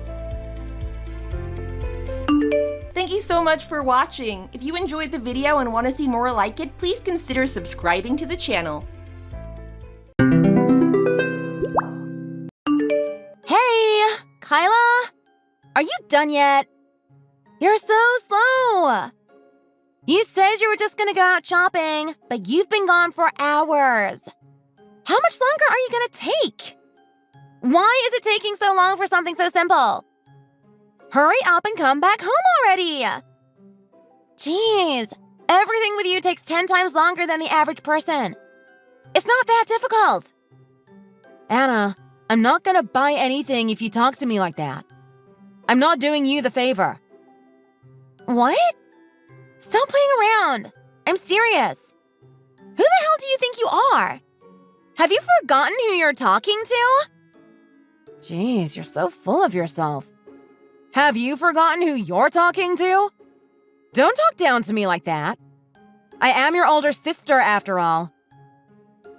Thank you so much for watching. If you enjoyed the video and want to see more like it, please consider subscribing to the channel.
Hey, Kyla? Are you done yet? You're so slow. You said you were just gonna go out shopping, but you've been gone for hours. How much longer are you gonna take? Why is it taking so long for something so simple? Hurry up and come back home already! Jeez, everything with you takes 10 times longer than the average person. It's not that difficult. Anna, I'm not gonna buy anything if you talk to me like that. I'm not doing you the favor. What? Stop playing around. I'm serious. Who the hell do you think you are? Have you forgotten who you're talking to? Jeez, you're so full of yourself. Have you forgotten who you're talking to? Don't talk down to me like that. I am your older sister, after all.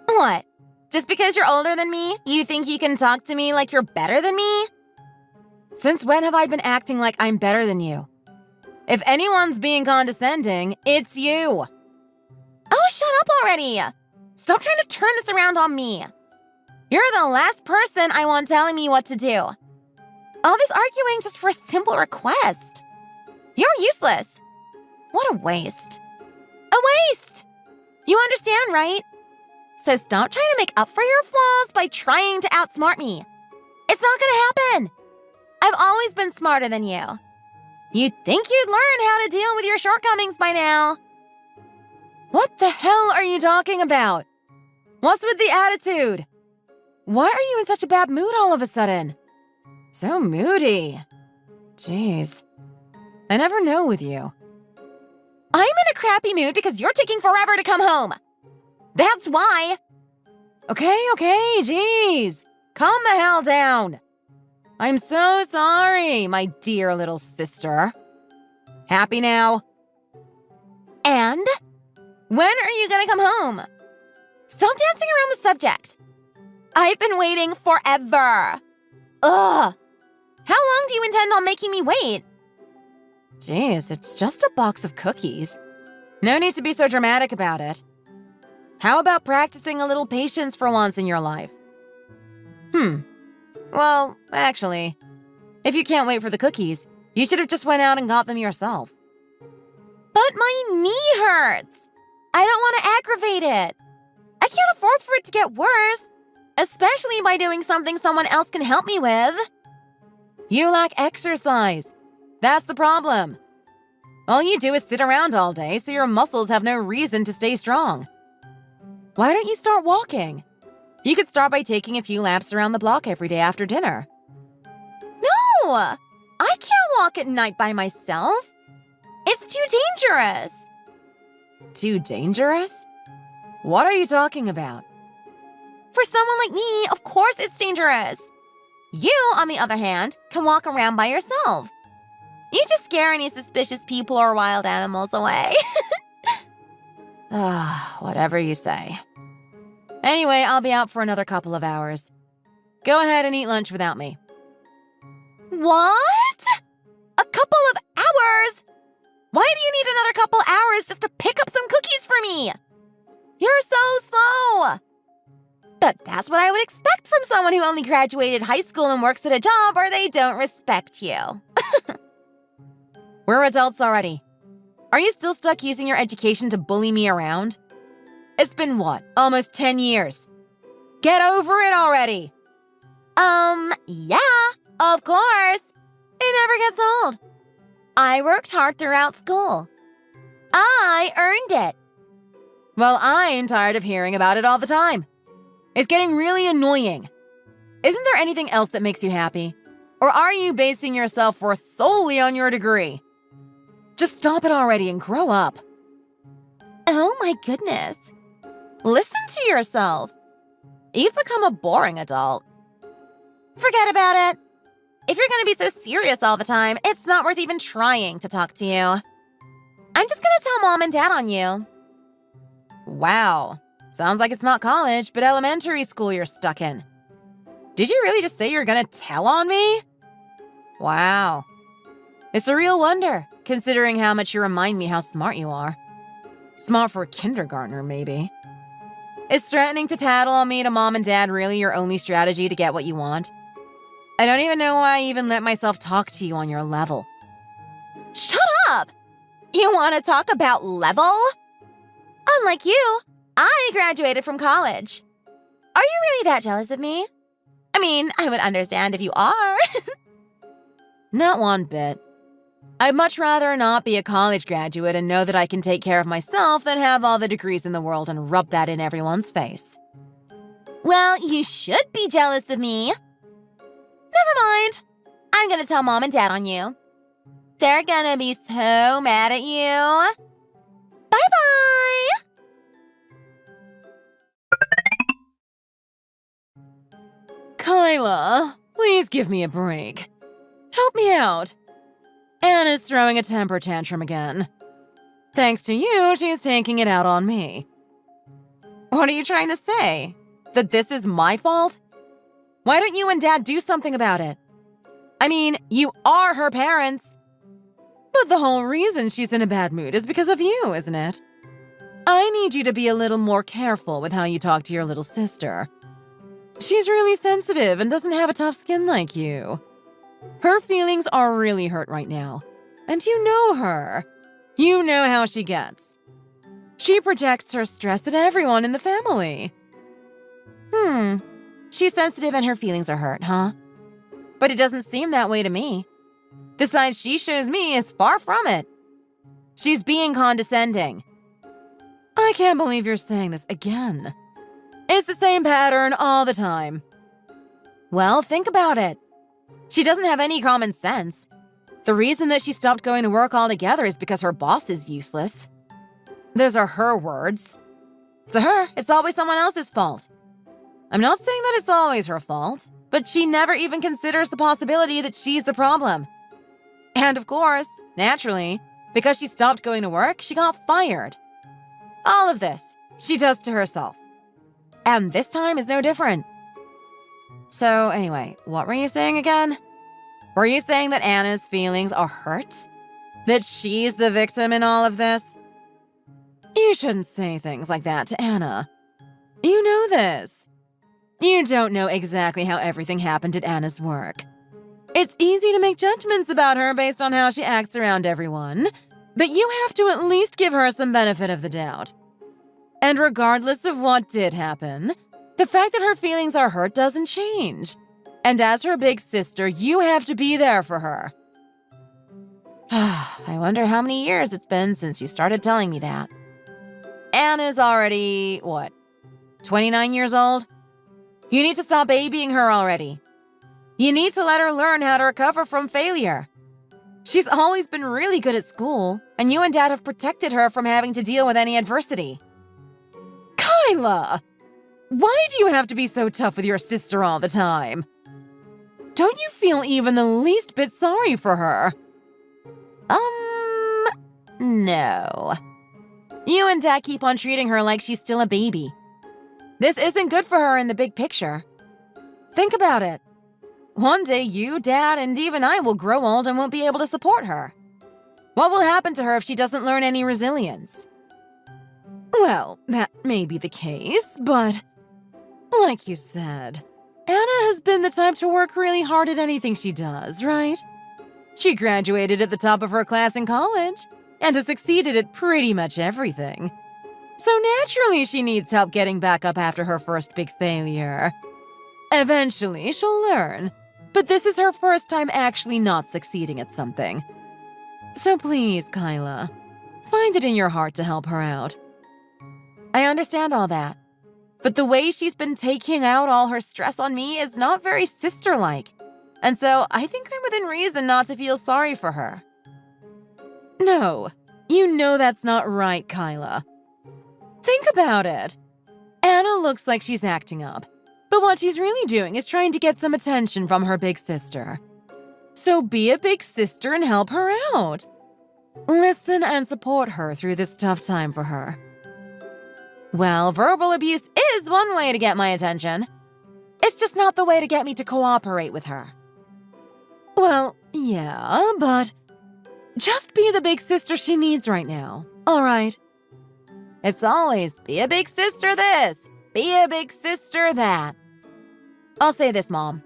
What? Just because you're older than me, you think you can talk to me like you're better than me? Since when have I been acting like I'm better than you? If anyone's being condescending, it's you. Oh, shut up already. Stop trying to turn this around on me. You're the last person I want telling me what to do. All this arguing just for a simple request. You're useless. What a waste. A waste! You understand, right? So stop trying to make up for your flaws by trying to outsmart me. It's not gonna happen. I've always been smarter than you. You'd think you'd learn how to deal with your shortcomings by now. What the hell are you talking about? What's with the attitude? Why are you in such a bad mood all of a sudden? So moody. Jeez. I never know with you. I'm in a crappy mood because you're taking forever to come home. That's why. Okay, jeez. Calm the hell down. I'm so sorry, my dear little sister. Happy now? And? When are you gonna come home? Stop dancing around the subject. I've been waiting forever. Ugh. How long do you intend on making me wait? Jeez, it's just a box of cookies. No need to be so dramatic about it. How about practicing a little patience for once in your life? Well, actually, if you can't wait for the cookies, you should have just went out and got them yourself. But my knee hurts. I don't want to aggravate it. I can't afford for it to get worse, especially by doing something someone else can help me with. You lack exercise. That's the problem. All you do is sit around all day, so your muscles have no reason to stay strong. Why don't you start walking? You could start by taking a few laps around the block every day after dinner. No! I can't walk at night by myself. It's too dangerous. Too dangerous? What are you talking about? For someone like me, of course it's dangerous. You, on the other hand, can walk around by yourself. You just scare any suspicious people or wild animals away. Whatever you say. Anyway, I'll be out for another couple of hours. Go ahead and eat lunch without me. What? A couple of hours? Why do you need another couple hours just to pick up some cookies for me? You're so slow. But that's what I would expect from someone who only graduated high school and works at a job where they don't respect you. We're adults already. Are you still stuck using your education to bully me around? It's been what, almost 10 years? Get over it already. Yeah, of course. It never gets old. I worked hard throughout school. I earned it. Well, I'm tired of hearing about it all the time. It's getting really annoying. Isn't there anything else that makes you happy? Or are you basing your self-worth solely on your degree? Just stop it already and grow up. Oh my goodness. Listen to yourself. You've become a boring adult. Forget about it. If you're going to be so serious all the time, it's not worth even trying to talk to you. I'm just going to tell Mom and Dad on you. Wow. Sounds like it's not college, but elementary school you're stuck in. Did you really just say you're going to tell on me? Wow. It's a real wonder, considering how much you remind me how smart you are. Smart for a kindergartner, maybe. Is threatening to tattle on me to Mom and Dad really your only strategy to get what you want? I don't even know why I even let myself talk to you on your level. Shut up! You want to talk about level? Unlike you, I graduated from college. Are you really that jealous of me? I mean, I would understand if you are. Not one bit. I'd much rather not be a college graduate and know that I can take care of myself than have all the degrees in the world and rub that in everyone's face. Well, you should be jealous of me. Never mind. I'm gonna tell Mom and Dad on you. They're gonna be so mad at you. Bye-bye!
Kyla, please give me a break. Help me out. Anna's throwing a temper tantrum again. Thanks to you, she's taking it out on me.
What are you trying to say? That this is my fault? Why don't you and Dad do something about it? I mean, you are her parents.
But the whole reason she's in a bad mood is because of you, isn't it? I need you to be a little more careful with how you talk to your little sister. She's really sensitive and doesn't have a tough skin like you. Her feelings are really hurt right now. And you know her. You know how she gets. She projects her stress at everyone in the family.
She's sensitive and her feelings are hurt, huh? But it doesn't seem that way to me. The side she shows me is far from it. She's being condescending.
I can't believe you're saying this again. It's the same pattern all the time.
Well, think about it. She doesn't have any common sense. The reason that she stopped going to work altogether is because her boss is useless. Those are her words. To her, it's always someone else's fault. I'm not saying that it's always her fault, but she never even considers the possibility that she's the problem. And of course, naturally, because she stopped going to work, she got fired. All of this, she does to herself. And this time is no different. So anyway, what were you saying again? Were you saying that Anna's feelings are hurt? That she's the victim in all of this?
You shouldn't say things like that to Anna. You know this. You don't know exactly how everything happened at Anna's work. It's easy to make judgments about her based on how she acts around everyone, but you have to at least give her some benefit of the doubt. And regardless of what did happen, the fact that her feelings are hurt doesn't change. And as her big sister, you have to be there for her.
I wonder how many years it's been since you started telling me that. Anna's already, 29 years old? You need to stop babying her already. You need to let her learn how to recover from failure. She's always been really good at school, and you and Dad have protected her from having to deal with any adversity.
Kyla! Why do you have to be so tough with your sister all the time? Don't you feel even the least bit sorry for her?
No. You and Dad keep on treating her like she's still a baby. This isn't good for her in the big picture. Think about it. One day you, Dad, and even I will grow old and won't be able to support her. What will happen to her if she doesn't learn any resilience?
Well, that may be the case, but like you said, Anna has been the type to work really hard at anything she does, right? She graduated at the top of her class in college and has succeeded at pretty much everything. So naturally she needs help getting back up after her first big failure. Eventually she'll learn, but this is her first time actually not succeeding at something. So please, Kyla, find it in your heart to help her out.
I understand all that, but the way she's been taking out all her stress on me is not very sister-like, and so I think I'm within reason not to feel sorry for her.
No, you know that's not right, Kyla. Think about it. Anna looks like she's acting up, but what she's really doing is trying to get some attention from her big sister. So be a big sister and help her out. Listen and support her through this tough time for her.
Well, verbal abuse is one way to get my attention. It's just not the way to get me to cooperate with her.
Well, yeah, but just be the big sister she needs right now, all right?
It's always be a big sister this, be a big sister that. I'll say this, Mom.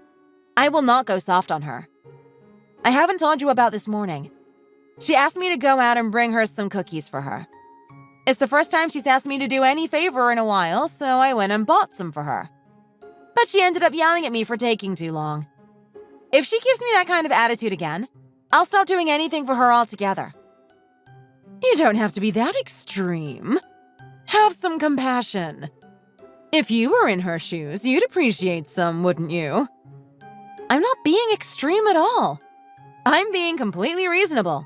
I will not go soft on her. I haven't told you about this morning. She asked me to go out and bring her some cookies for her. It's the first time she's asked me to do any favor in a while, so I went and bought some for her. But she ended up yelling at me for taking too long. If she gives me that kind of attitude again, I'll stop doing anything for her altogether.
You don't have to be that extreme. Have some compassion. If you were in her shoes, you'd appreciate some, wouldn't you? I'm not being extreme at all. I'm being completely reasonable.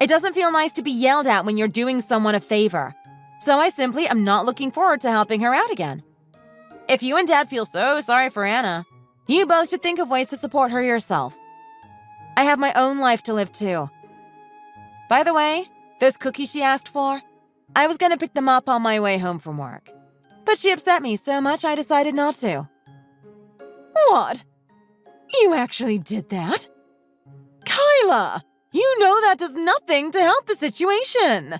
It doesn't feel nice to be yelled at when you're doing someone a favor, so I simply am not looking forward to helping her out again. If you and Dad feel so sorry for Anna, you both should think of ways to support her yourself. I have my own life to live too. By the way, those cookies she asked for, I was gonna pick them up on my way home from work. But she upset me so much I decided not to. What? You actually did that? Kyla! You know that does nothing to help the situation.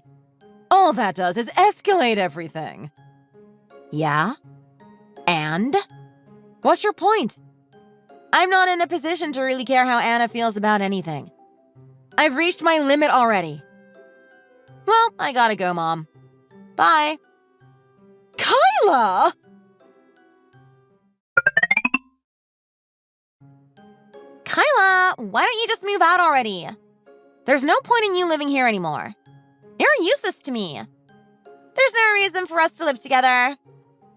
All that does is escalate everything. Yeah? And? What's your point? I'm not in a position to really care how Anna feels about anything. I've reached my limit already. Well, I gotta go, Mom. Bye. Kyla!
Kyla, why don't you just move out already? There's no point in you living here anymore. You're useless to me. There's no reason for us to live together. I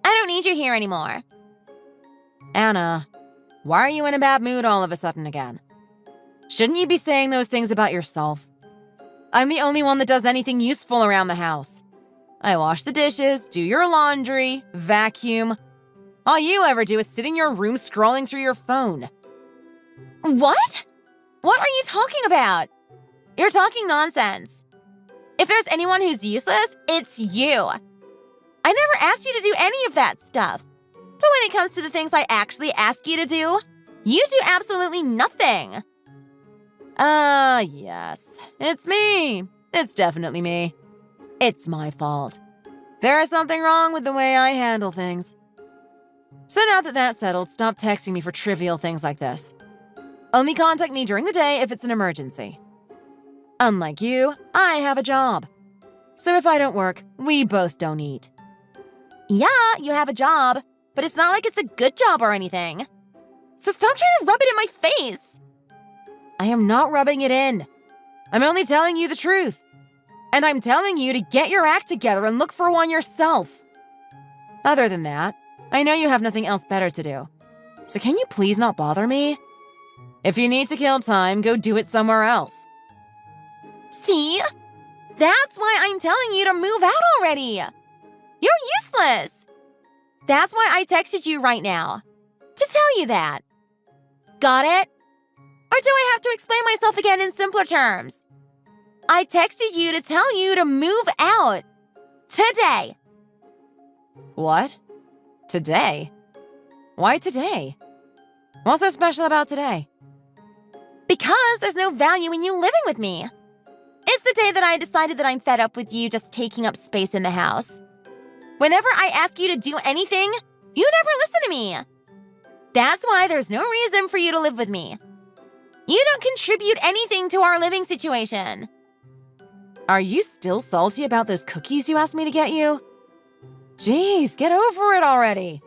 don't need you here anymore.
Anna, why are you in a bad mood all of a sudden again? Shouldn't you be saying those things about yourself? I'm the only one that does anything useful around the house. I wash the dishes, do your laundry, vacuum. All you ever do is sit in your room scrolling through your phone.
What? What are you talking about? You're talking nonsense. If there's anyone who's useless, it's you. I never asked you to do any of that stuff. But when it comes to the things I actually ask you to do, you do absolutely nothing.
Yes. It's me. It's definitely me. It's my fault. There is something wrong with the way I handle things. So now that that's settled, stop texting me for trivial things like this. Only contact me during the day if it's an emergency. Unlike you, I have a job. So if I don't work, we both don't eat.
Yeah, you have a job, but it's not like it's a good job or anything. So stop trying to rub it in my face.
I am not rubbing it in. I'm only telling you the truth. And I'm telling you to get your act together and look for one yourself. Other than that, I know you have nothing else better to do. So can you please not bother me? If you need to kill time, go do it somewhere else.
See? That's why I'm telling you to move out already. You're useless. That's why I texted you right now. To tell you that. Got it? Or do I have to explain myself again in simpler terms? I texted you to tell you to move out. Today.
What? Today? Why today? What's so special about today?
Because there's no value in you living with me. It's the day that I decided that I'm fed up with you just taking up space in the house. Whenever I ask you to do anything, you never listen to me. That's why there's no reason for you to live with me. You don't contribute anything to our living situation.
Are you still salty about those cookies you asked me to get you? Jeez, get over it already.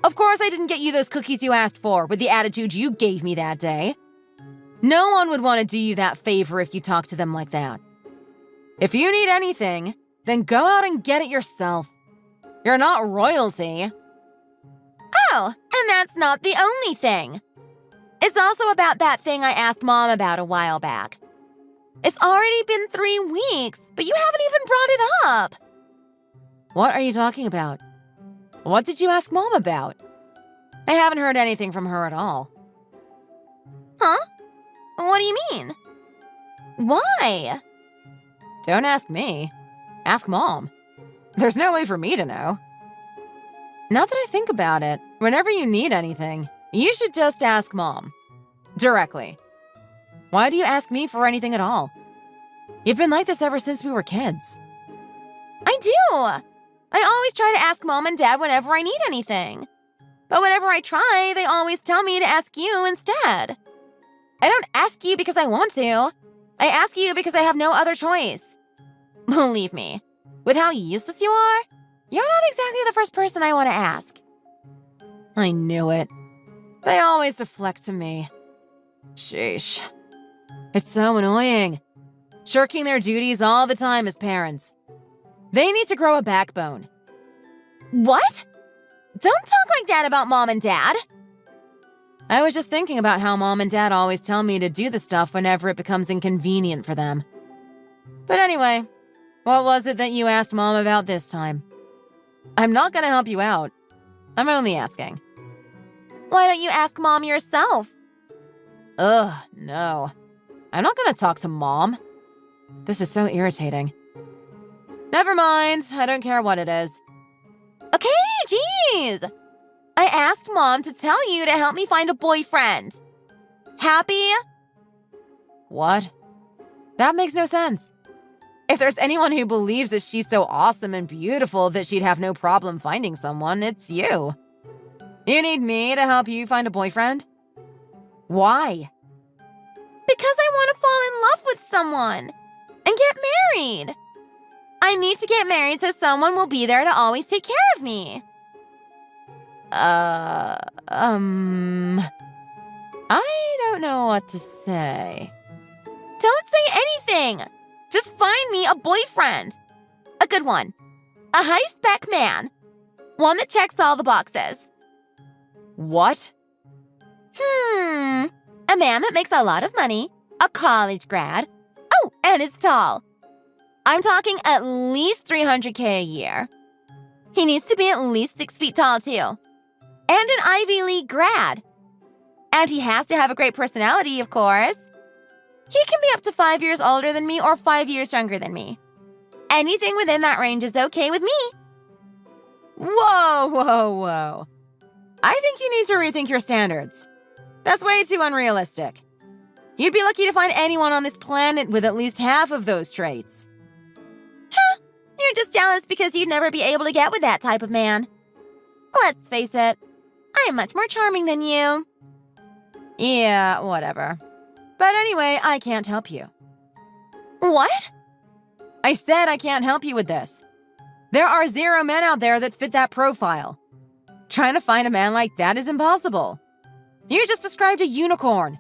Of course I didn't get you those cookies you asked for with the attitude you gave me that day. No one would want to do you that favor if you talk to them like that. If you need anything, then go out and get it yourself. You're not royalty.
Oh, and that's not the only thing. It's also about that thing I asked Mom about a while back. It's already been 3 weeks, but you haven't even brought it up.
What are you talking about? What did you ask Mom about? I haven't heard anything from her at all.
Huh? What do you mean? Why?
Don't ask me. Ask Mom. There's no way for me to know. Now that I think about it, whenever you need anything, you should just ask Mom. Directly. Why do you ask me for anything at all? You've been like this ever since we were kids.
I do. I always try to ask Mom and Dad whenever I need anything. But whenever I try, they always tell me to ask you instead. I don't ask you because I want to. I ask you because I have no other choice. Believe me, with how useless you are, you're not exactly the first person I want to ask.
I knew it. They always deflect to me. Sheesh. It's so annoying. Shirking their duties all the time as parents. They need to grow a backbone.
What? Don't talk like that about Mom and Dad. I was just thinking about how Mom and Dad always tell me to do the stuff whenever it becomes inconvenient for them. But anyway, what was it that you asked Mom about this time? I'm not gonna help you out. I'm only asking.
Why don't you ask Mom yourself?
Ugh, no. I'm not gonna talk to Mom. This is so irritating. Never mind, I don't care what it is.
Okay, jeez. I asked Mom to tell you to help me find a boyfriend. Happy?
What? That makes no sense. If there's anyone who believes that she's so awesome and beautiful that she'd have no problem finding someone, it's you. You need me to help you find a boyfriend? Why?
Because I want to fall in love with someone and get married. I need to get married so someone will be there to always take care of me.
I don't know what to say.
Don't say anything. Just find me a boyfriend. A good one. A high-spec man. One that checks all the boxes.
What?
A man that makes a lot of money. A college grad. Oh, and is tall. I'm talking at least $300K a year. He needs to be at least 6 feet tall, too. And an Ivy League grad. And he has to have a great personality, of course. He can be up to 5 years older than me or 5 years younger than me. Anything within that range is okay with me.
Whoa. I think you need to rethink your standards. That's way too unrealistic. You'd be lucky to find anyone on this planet with at least half of those traits.
You're just jealous because you'd never be able to get with that type of man. Let's face it, I am much more charming than you.
Yeah, whatever. But anyway, I can't help you.
What?
I said I can't help you with this. There are 0 men out there that fit that profile. Trying to find a man like that is impossible. You just described a unicorn.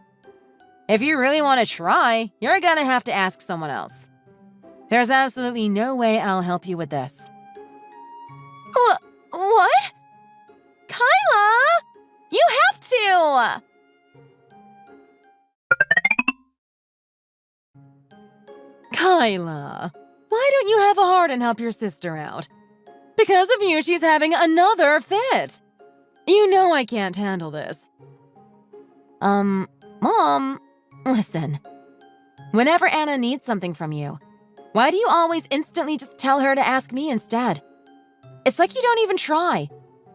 If you really want to try, you're gonna have to ask someone else. There's absolutely no way I'll help you with this.
What? Kyla! You have to!
Kyla, why don't you have a heart and help your sister out? Because of you, she's having another fit. You know I can't handle this. Mom, listen. Whenever Anna needs something from you, why do you always instantly just tell her to ask me instead? It's like you don't even try,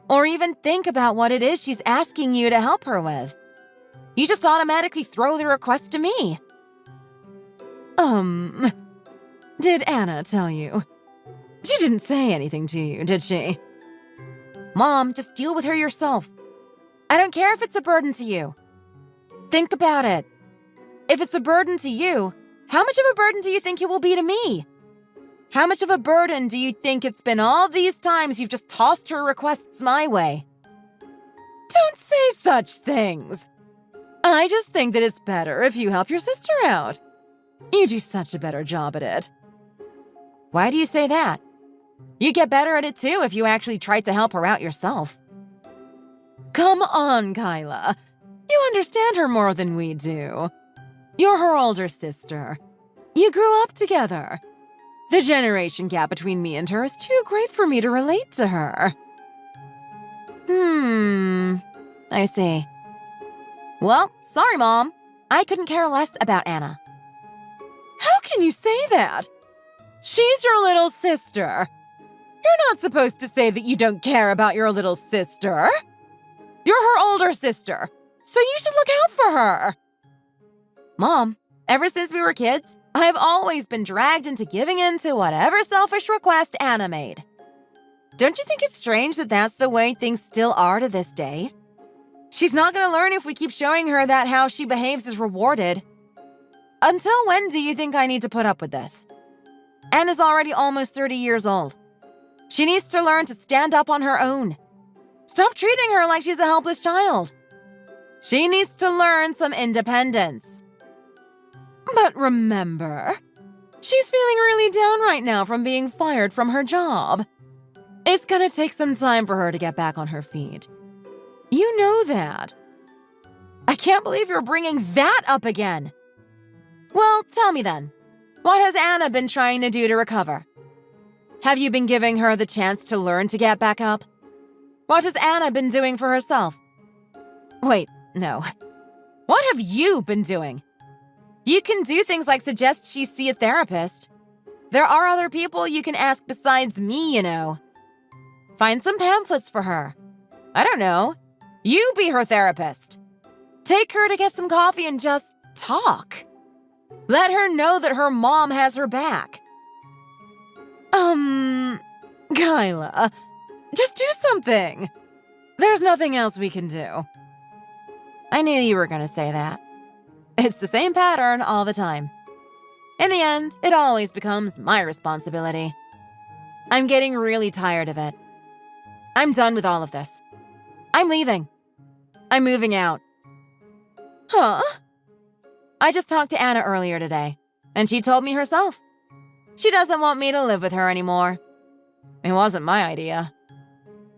or even think about what it is she's asking you to help her with. You just automatically throw the request to me. Did Anna tell you? She didn't say anything to you, did she? Mom, just deal with her yourself. I don't care if it's a burden to you. Think about it. If it's a burden to you, how much of a burden do you think it will be to me? How much of a burden do you think it's been all these times you've just tossed her requests my way? Don't say such things. I just think that it's better if you help your sister out. You do such a better job at it. Why do you say that? You get better at it too if you actually try to help her out yourself. Come on, Kyla. You understand her more than we do. You're her older sister. You grew up together. The generation gap between me and her is too great for me to relate to her. I see. Well, sorry, Mom. I couldn't care less about Anna. How can you say that? She's your little sister. You're not supposed to say that you don't care about your little sister. You're her older sister, so you should look out for her. Mom, ever since we were kids, I've always been dragged into giving in to whatever selfish request Anna made. Don't you think it's strange that that's the way things still are to this day? She's not going to learn if we keep showing her that how she behaves is rewarded. Until when do you think I need to put up with this? Anna's already almost 30 years old. She needs to learn to stand up on her own. Stop treating her like she's a helpless child. She needs to learn some independence. But remember, she's feeling really down right now from being fired from her job.
It's gonna take some time for her to get back on her feet. You know that. I can't believe you're bringing that up again. Well, tell me then. What has Anna been trying to do to recover? Have you been giving her the chance to learn to get back up? What has Anna been doing for herself? Wait, no. What have you been doing? You can do things like suggest she see a therapist. There are other people you can ask besides me, you know. Find some pamphlets for her. I don't know. You be her therapist. Take her to get some coffee and just talk. Let her know that her mom has her back. Kyla, just do something. There's nothing else we can do. I knew you were going to say that. It's the same pattern all the time. In the end, it always becomes my responsibility. I'm getting really tired of it. I'm done with all of this. I'm leaving. I'm moving out. Huh? I just talked to Anna earlier today, and she told me herself. She doesn't want me to live with her anymore. It wasn't my idea.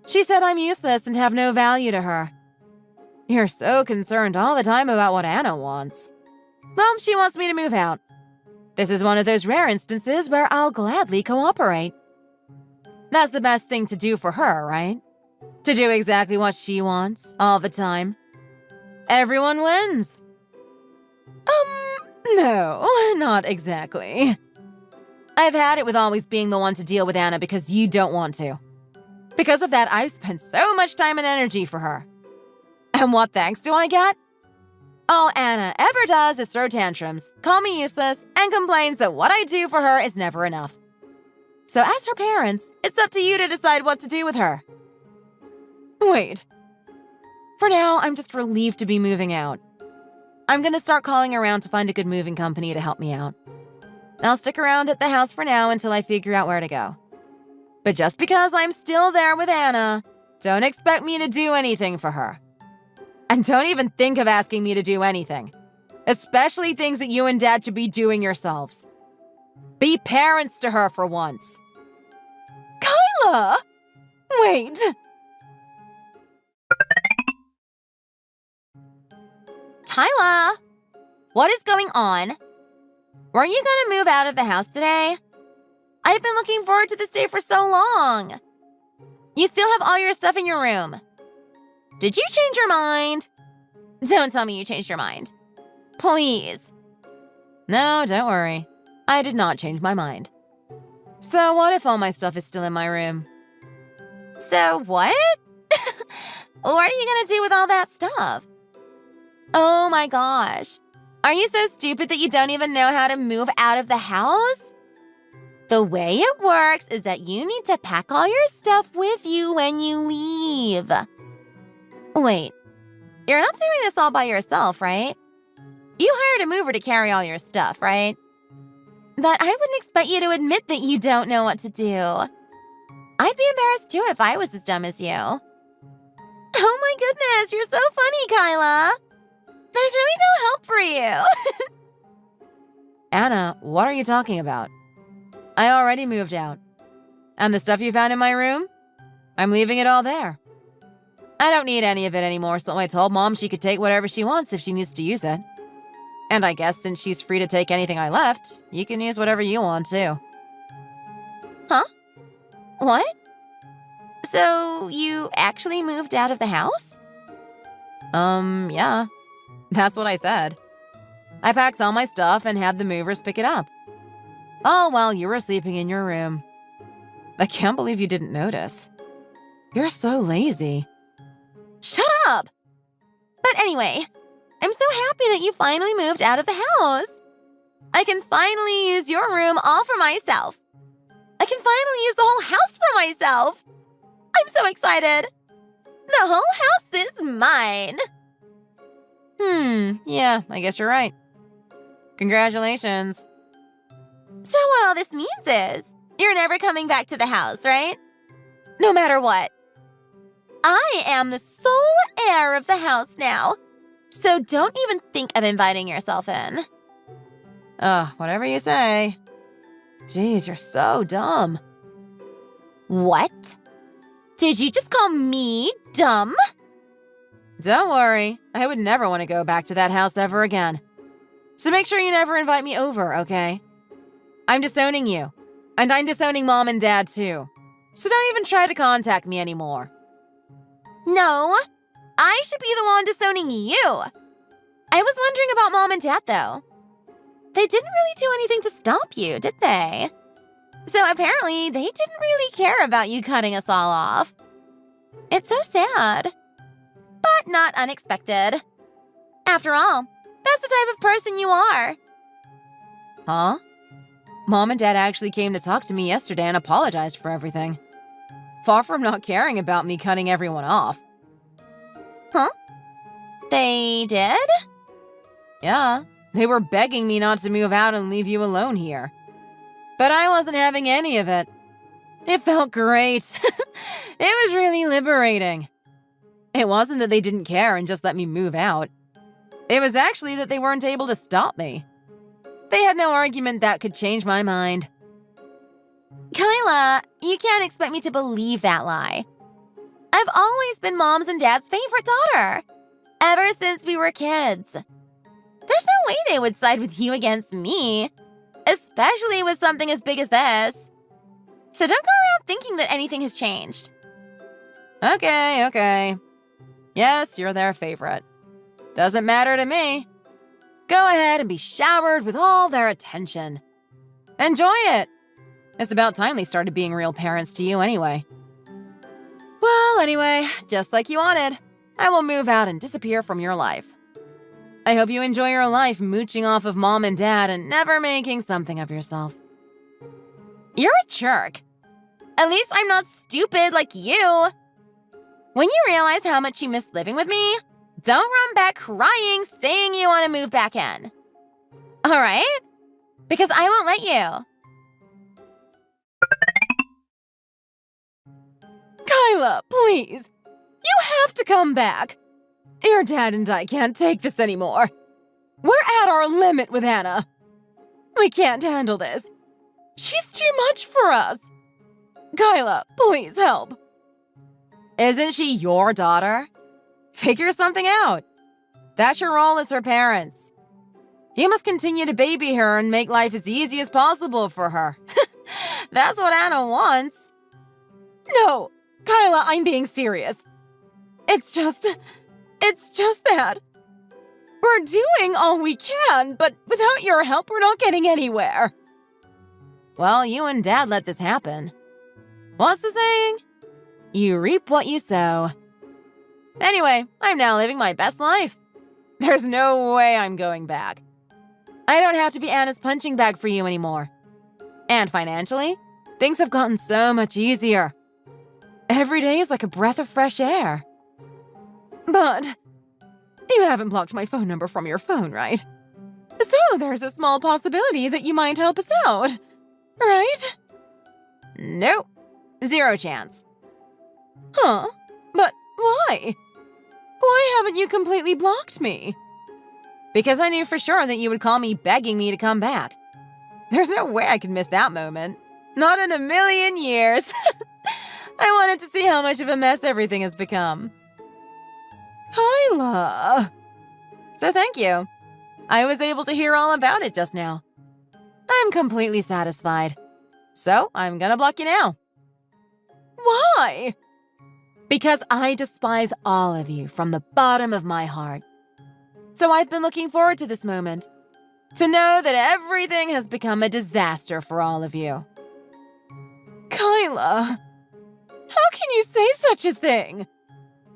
She said I'm useless and have no value to her. You're so concerned all the time about what Anna wants. Well, she wants me to move out. This is one of those rare instances where I'll gladly cooperate. That's the best thing to do for her, right? To do exactly what she wants, all the time. Everyone wins. No, not exactly. I've had it with always being the one to deal with Anna because you don't want to. Because of that, I've spent so much time and energy for her. And what thanks do I get? All Anna ever does is throw tantrums, call me useless, and complains that what I do for her is never enough. So as her parents, it's up to you to decide what to do with her. Wait. For now, I'm just relieved to be moving out. I'm gonna start calling around to find a good moving company to help me out. I'll stick around at the house for now until I figure out where to go. But just because I'm still there with Anna, don't expect me to do anything for her. And don't even think of asking me to do anything. Especially things that you and Dad should be doing yourselves. Be parents to her for once. Kyla! Wait!
Kyla, what is going on? Were you gonna move out of the house today? I've been looking forward to this day for so long. You still have all your stuff in your room. Did you change your mind? Don't tell me you changed your mind. Please.
No, don't worry. I did not change my mind. So what if all my stuff is still in my room?
So what? What are you gonna do with all that stuff? Oh my gosh. Are you so stupid that you don't even know how to move out of the house? The way it works is that you need to pack all your stuff with you when you leave. Wait, you're not doing this all by yourself, right? You hired a mover to carry all your stuff, right? But I wouldn't expect you to admit that you don't know what to do. I'd be embarrassed too if I was as dumb as you. Oh my goodness, you're so funny, Kyla. There's really no help for you.
Anna, what are you talking about? I already moved out. And the stuff you found in my room? I'm leaving it all there. I don't need any of it anymore, so I told Mom she could take whatever she wants if she needs to use it. And I guess since she's free to take anything I left, you can use whatever you want too.
Huh? What? So you actually moved out of the house?
Yeah. That's what I said. I packed all my stuff and had the movers pick it up. All while you were sleeping in your room. I can't believe you didn't notice. You're so lazy.
Shut up! But anyway, I'm so happy that you finally moved out of the house. I can finally use your room all for myself. I can finally use the whole house for myself. I'm so excited. The whole house is mine.
Yeah, I guess you're right. Congratulations.
So what all this means is, you're never coming back to the house, right? No matter what. I am the sole heir of the house now. So don't even think of inviting yourself in.
Whatever you say. Jeez, you're so dumb.
What? Did you just call me dumb?
Don't worry, I would never want to go back to that house ever again. So make sure you never invite me over, okay? I'm disowning you. And I'm disowning Mom and Dad too. So don't even try to contact me anymore.
No, I should be the one disowning you. I was wondering about Mom and Dad, though. They didn't really do anything to stop you, did they? So apparently, they didn't really care about you cutting us all off. It's so sad. But not unexpected. After all, that's the type of person you are.
Huh? Mom and Dad actually came to talk to me yesterday and apologized for everything. Far from not caring about me cutting everyone off.
Huh? They did?
Yeah, they were begging me not to move out and leave you alone here. But I wasn't having any of it. It felt great. It was really liberating. It wasn't that they didn't care and just let me move out. It was actually that they weren't able to stop me. They had no argument that could change my mind.
Kyla, you can't expect me to believe that lie. I've always been Mom's and Dad's favorite daughter. Ever since we were kids. There's no way they would side with you against me. Especially with something as big as this. So don't go around thinking that anything has changed.
Okay. Yes, you're their favorite. Doesn't matter to me. Go ahead and be showered with all their attention. Enjoy it. It's about time they started being real parents to you anyway. Well, anyway, just like you wanted, I will move out and disappear from your life. I hope you enjoy your life mooching off of Mom and Dad and never making something of yourself.
You're a jerk. At least I'm not stupid like you. When you realize how much you miss living with me, don't run back crying saying you want to move back in. All right? Because I won't let you.
Kyla, please. You have to come back. Your dad and I can't take this anymore. We're at our limit with Anna. We can't handle this. She's too much for us. Kyla, please help. Isn't she your daughter? Figure something out. That's your role as her parents. You must continue to baby her and make life as easy as possible for her. That's what Anna wants. No, Kyla, I'm being serious. It's just that. We're doing all we can, but without your help, we're not getting anywhere. Well, you and Dad let this happen. What's the saying? You reap what you sow. Anyway, I'm now living my best life. There's no way I'm going back. I don't have to be Anna's punching bag for you anymore. And financially, things have gotten so much easier. Every day is like a breath of fresh air. But you haven't blocked my phone number from your phone, right? So there's a small possibility that you might help us out, right? Nope. 0 chance. Huh? But why? Why haven't you completely blocked me? Because I knew for sure that you would call me begging me to come back. There's no way I could miss that moment. Not in a million years. I wanted to see how much of a mess everything has become. Kyla! So thank you. I was able to hear all about it just now. I'm completely satisfied. So I'm gonna block you now. Why? Because I despise all of you from the bottom of my heart. So I've been looking forward to this moment. To know that everything has become a disaster for all of you. Kyla! How can you say such a thing?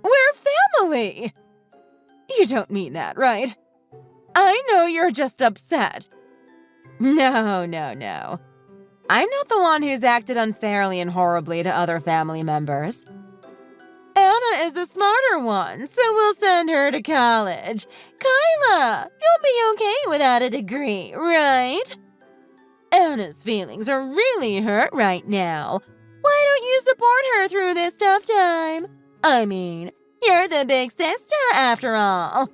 We're family! You don't mean that, right? I know you're just upset. No. I'm not the one who's acted unfairly and horribly to other family members. Anna is the smarter one, so we'll send her to college. Kyla, you'll be okay without a degree, right? Anna's feelings are really hurt right now. Why don't you support her through this tough time? I mean, you're the big sister after all.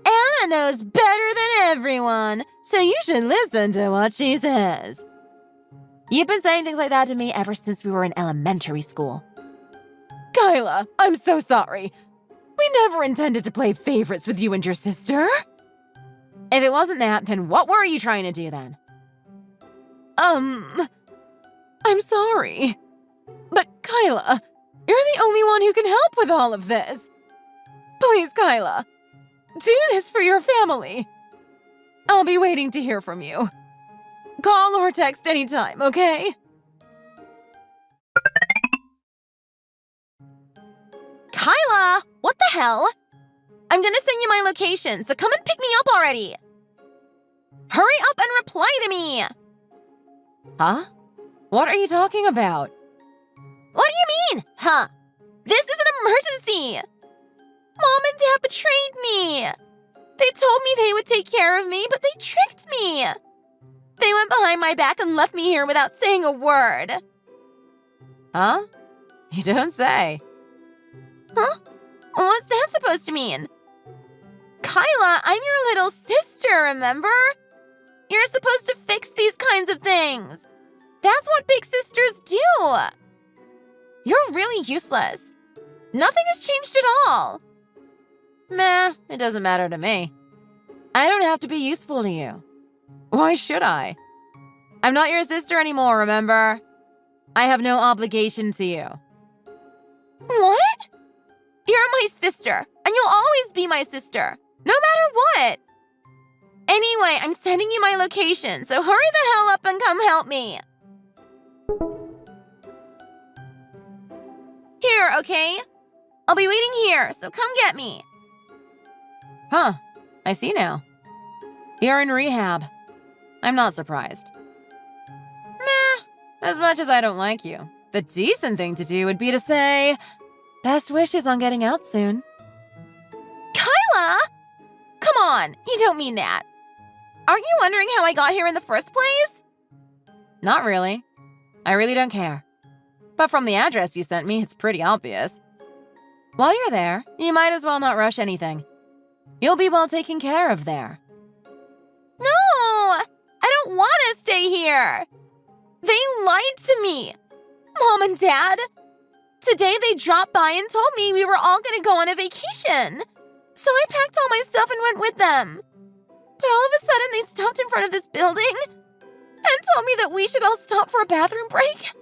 Anna knows better than everyone, so you should listen to what she says. You've been saying things like that to me ever since we were in elementary school. Kyla, I'm so sorry. We never intended to play favorites with you and your sister.
If it wasn't that, then what were you trying to do then?
I'm sorry. But Kyla, you're the only one who can help with all of this. Please, Kyla, do this for your family. I'll be waiting to hear from you. Call or text anytime, okay?
Kyla, what the hell? I'm gonna send you my location, so come and pick me up already. Hurry up and reply to me.
Huh? What are you talking about?
What do you mean, huh? This is an emergency. Mom and Dad betrayed me. They told me they would take care of me, but they tricked me. They went behind my back and left me here without saying a word.
Huh? You don't say.
Huh? What's that supposed to mean? Kyla, I'm your little sister, remember? You're supposed to fix these kinds of things. That's what big sisters do. You're really useless. Nothing has changed at all.
Meh, it doesn't matter to me. I don't have to be useful to you. Why should I? I'm not your sister anymore, remember? I have no obligation to you.
What? You're my sister, and you'll always be my sister, no matter what. Anyway, I'm sending you my location, so hurry the hell up and come help me. Here, okay? I'll be waiting here, so come get me.
Huh, I see now. You're in rehab. I'm not surprised. Meh, as much as I don't like you, the decent thing to do would be to say, best wishes on getting out soon.
Kyla! Come on, you don't mean that. Aren't you wondering how I got here in the first place?
Not really. I really don't care. But from the address you sent me, it's pretty obvious. While you're there, you might as well not rush anything. You'll be well taken care of there.
No! I don't want to stay here. They lied to me. Mom and Dad. Today they dropped by and told me we were all going to go on a vacation. So I packed all my stuff and went with them. But all of a sudden they stopped in front of this building and told me that we should all stop for a bathroom break.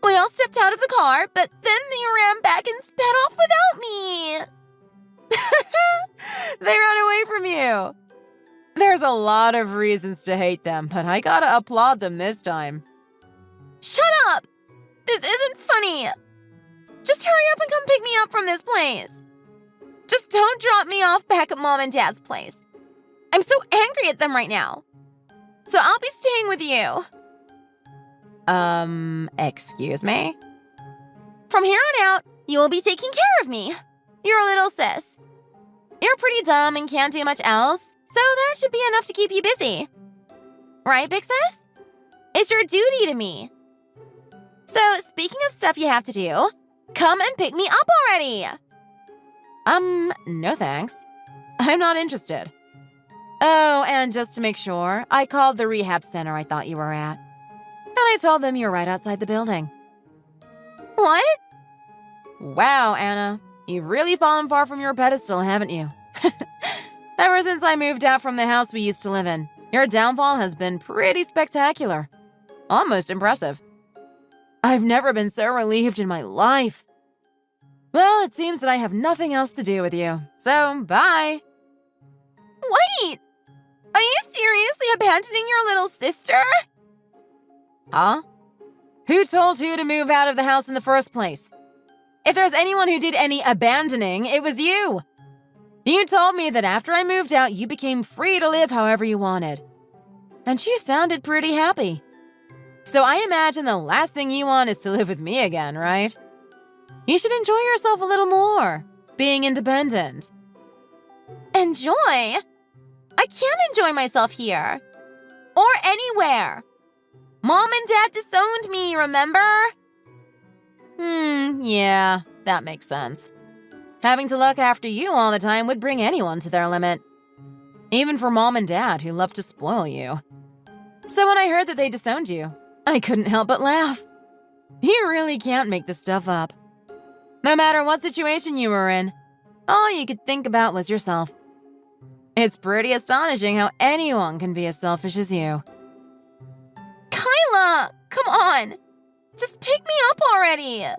We all stepped out of the car, but then they ran back and sped off without me.
They ran away from you. There's a lot of reasons to hate them, but I gotta applaud them this time.
Shut up! This isn't funny. Just hurry up and come pick me up from this place. Just don't drop me off back at Mom and Dad's place. I'm so angry at them right now. So I'll be staying with you.
Excuse me?
From here on out, you will be taking care of me. You're a little sis. You're pretty dumb and can't do much else, so that should be enough to keep you busy. Right, big sis? It's your duty to me. So, speaking of stuff you have to do, come and pick me up already.
No thanks. I'm not interested. Oh, and just to make sure, I called the rehab center I thought you were at. And I told them you were right outside the building.
What?
Wow, Anna. You've really fallen far from your pedestal, haven't you? Ever since I moved out from the house we used to live in, your downfall has been pretty spectacular. Almost impressive. I've never been so relieved in my life. Well, it seems that I have nothing else to do with you, so bye.
Wait! Are you seriously abandoning your little sister?
Huh? Who told you to move out of the house in the first place? If there's anyone who did any abandoning, it was you. You told me that after I moved out, you became free to live however you wanted. And you sounded pretty happy. So I imagine the last thing you want is to live with me again, right? You should enjoy yourself a little more, being independent.
Enjoy? I can't enjoy myself here. Or anywhere. Mom and Dad disowned me, remember?
Yeah, that makes sense. Having to look after you all the time would bring anyone to their limit. Even for Mom and Dad, who love to spoil you. So when I heard that they disowned you, I couldn't help but laugh. You really can't make this stuff up.
No matter what situation you were in, all you could think about was yourself. It's pretty astonishing how anyone can be as selfish as you. Kyla, come on. Just pick me up already. I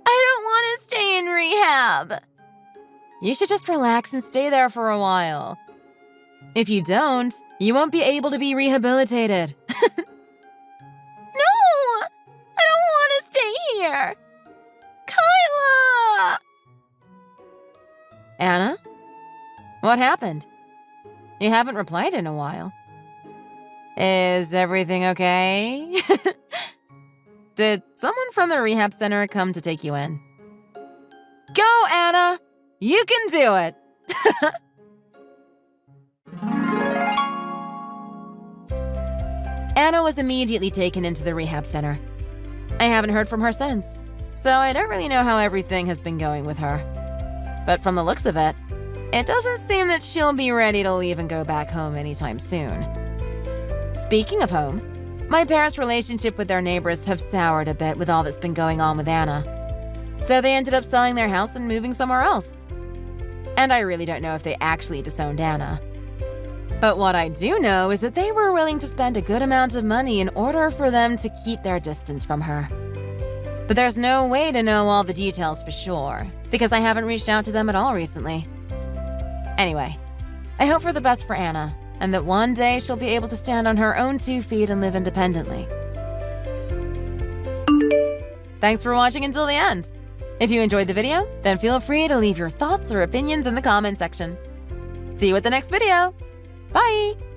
don't want to stay in rehab. You should just relax and stay there for a while. If you don't, you won't be able to be rehabilitated. No! I don't want to stay here. Kyla! Anna? What happened? You haven't replied in a while. Is everything okay? Did someone from the rehab center come to take you in? Go, Anna! You can do it! Anna was immediately taken into the rehab center. I haven't heard from her since, so I don't really know how everything has been going with her. But from the looks of it, it doesn't seem that she'll be ready to leave and go back home anytime soon. Speaking of home, my parents' relationship with their neighbors have soured a bit with all that's been going on with Anna. So they ended up selling their house and moving somewhere else. And I really don't know if they actually disowned Anna. But what I do know is that they were willing to spend a good amount of money in order for them to keep their distance from her. But there's no way to know all the details for sure, because I haven't reached out to them at all recently. Anyway, I hope for the best for Anna, and that one day she'll be able to stand on her own 2 feet and live independently. Thanks for watching until the end. If you enjoyed the video, then feel free to leave your thoughts or opinions in the comment section. See you at the next video. Bye!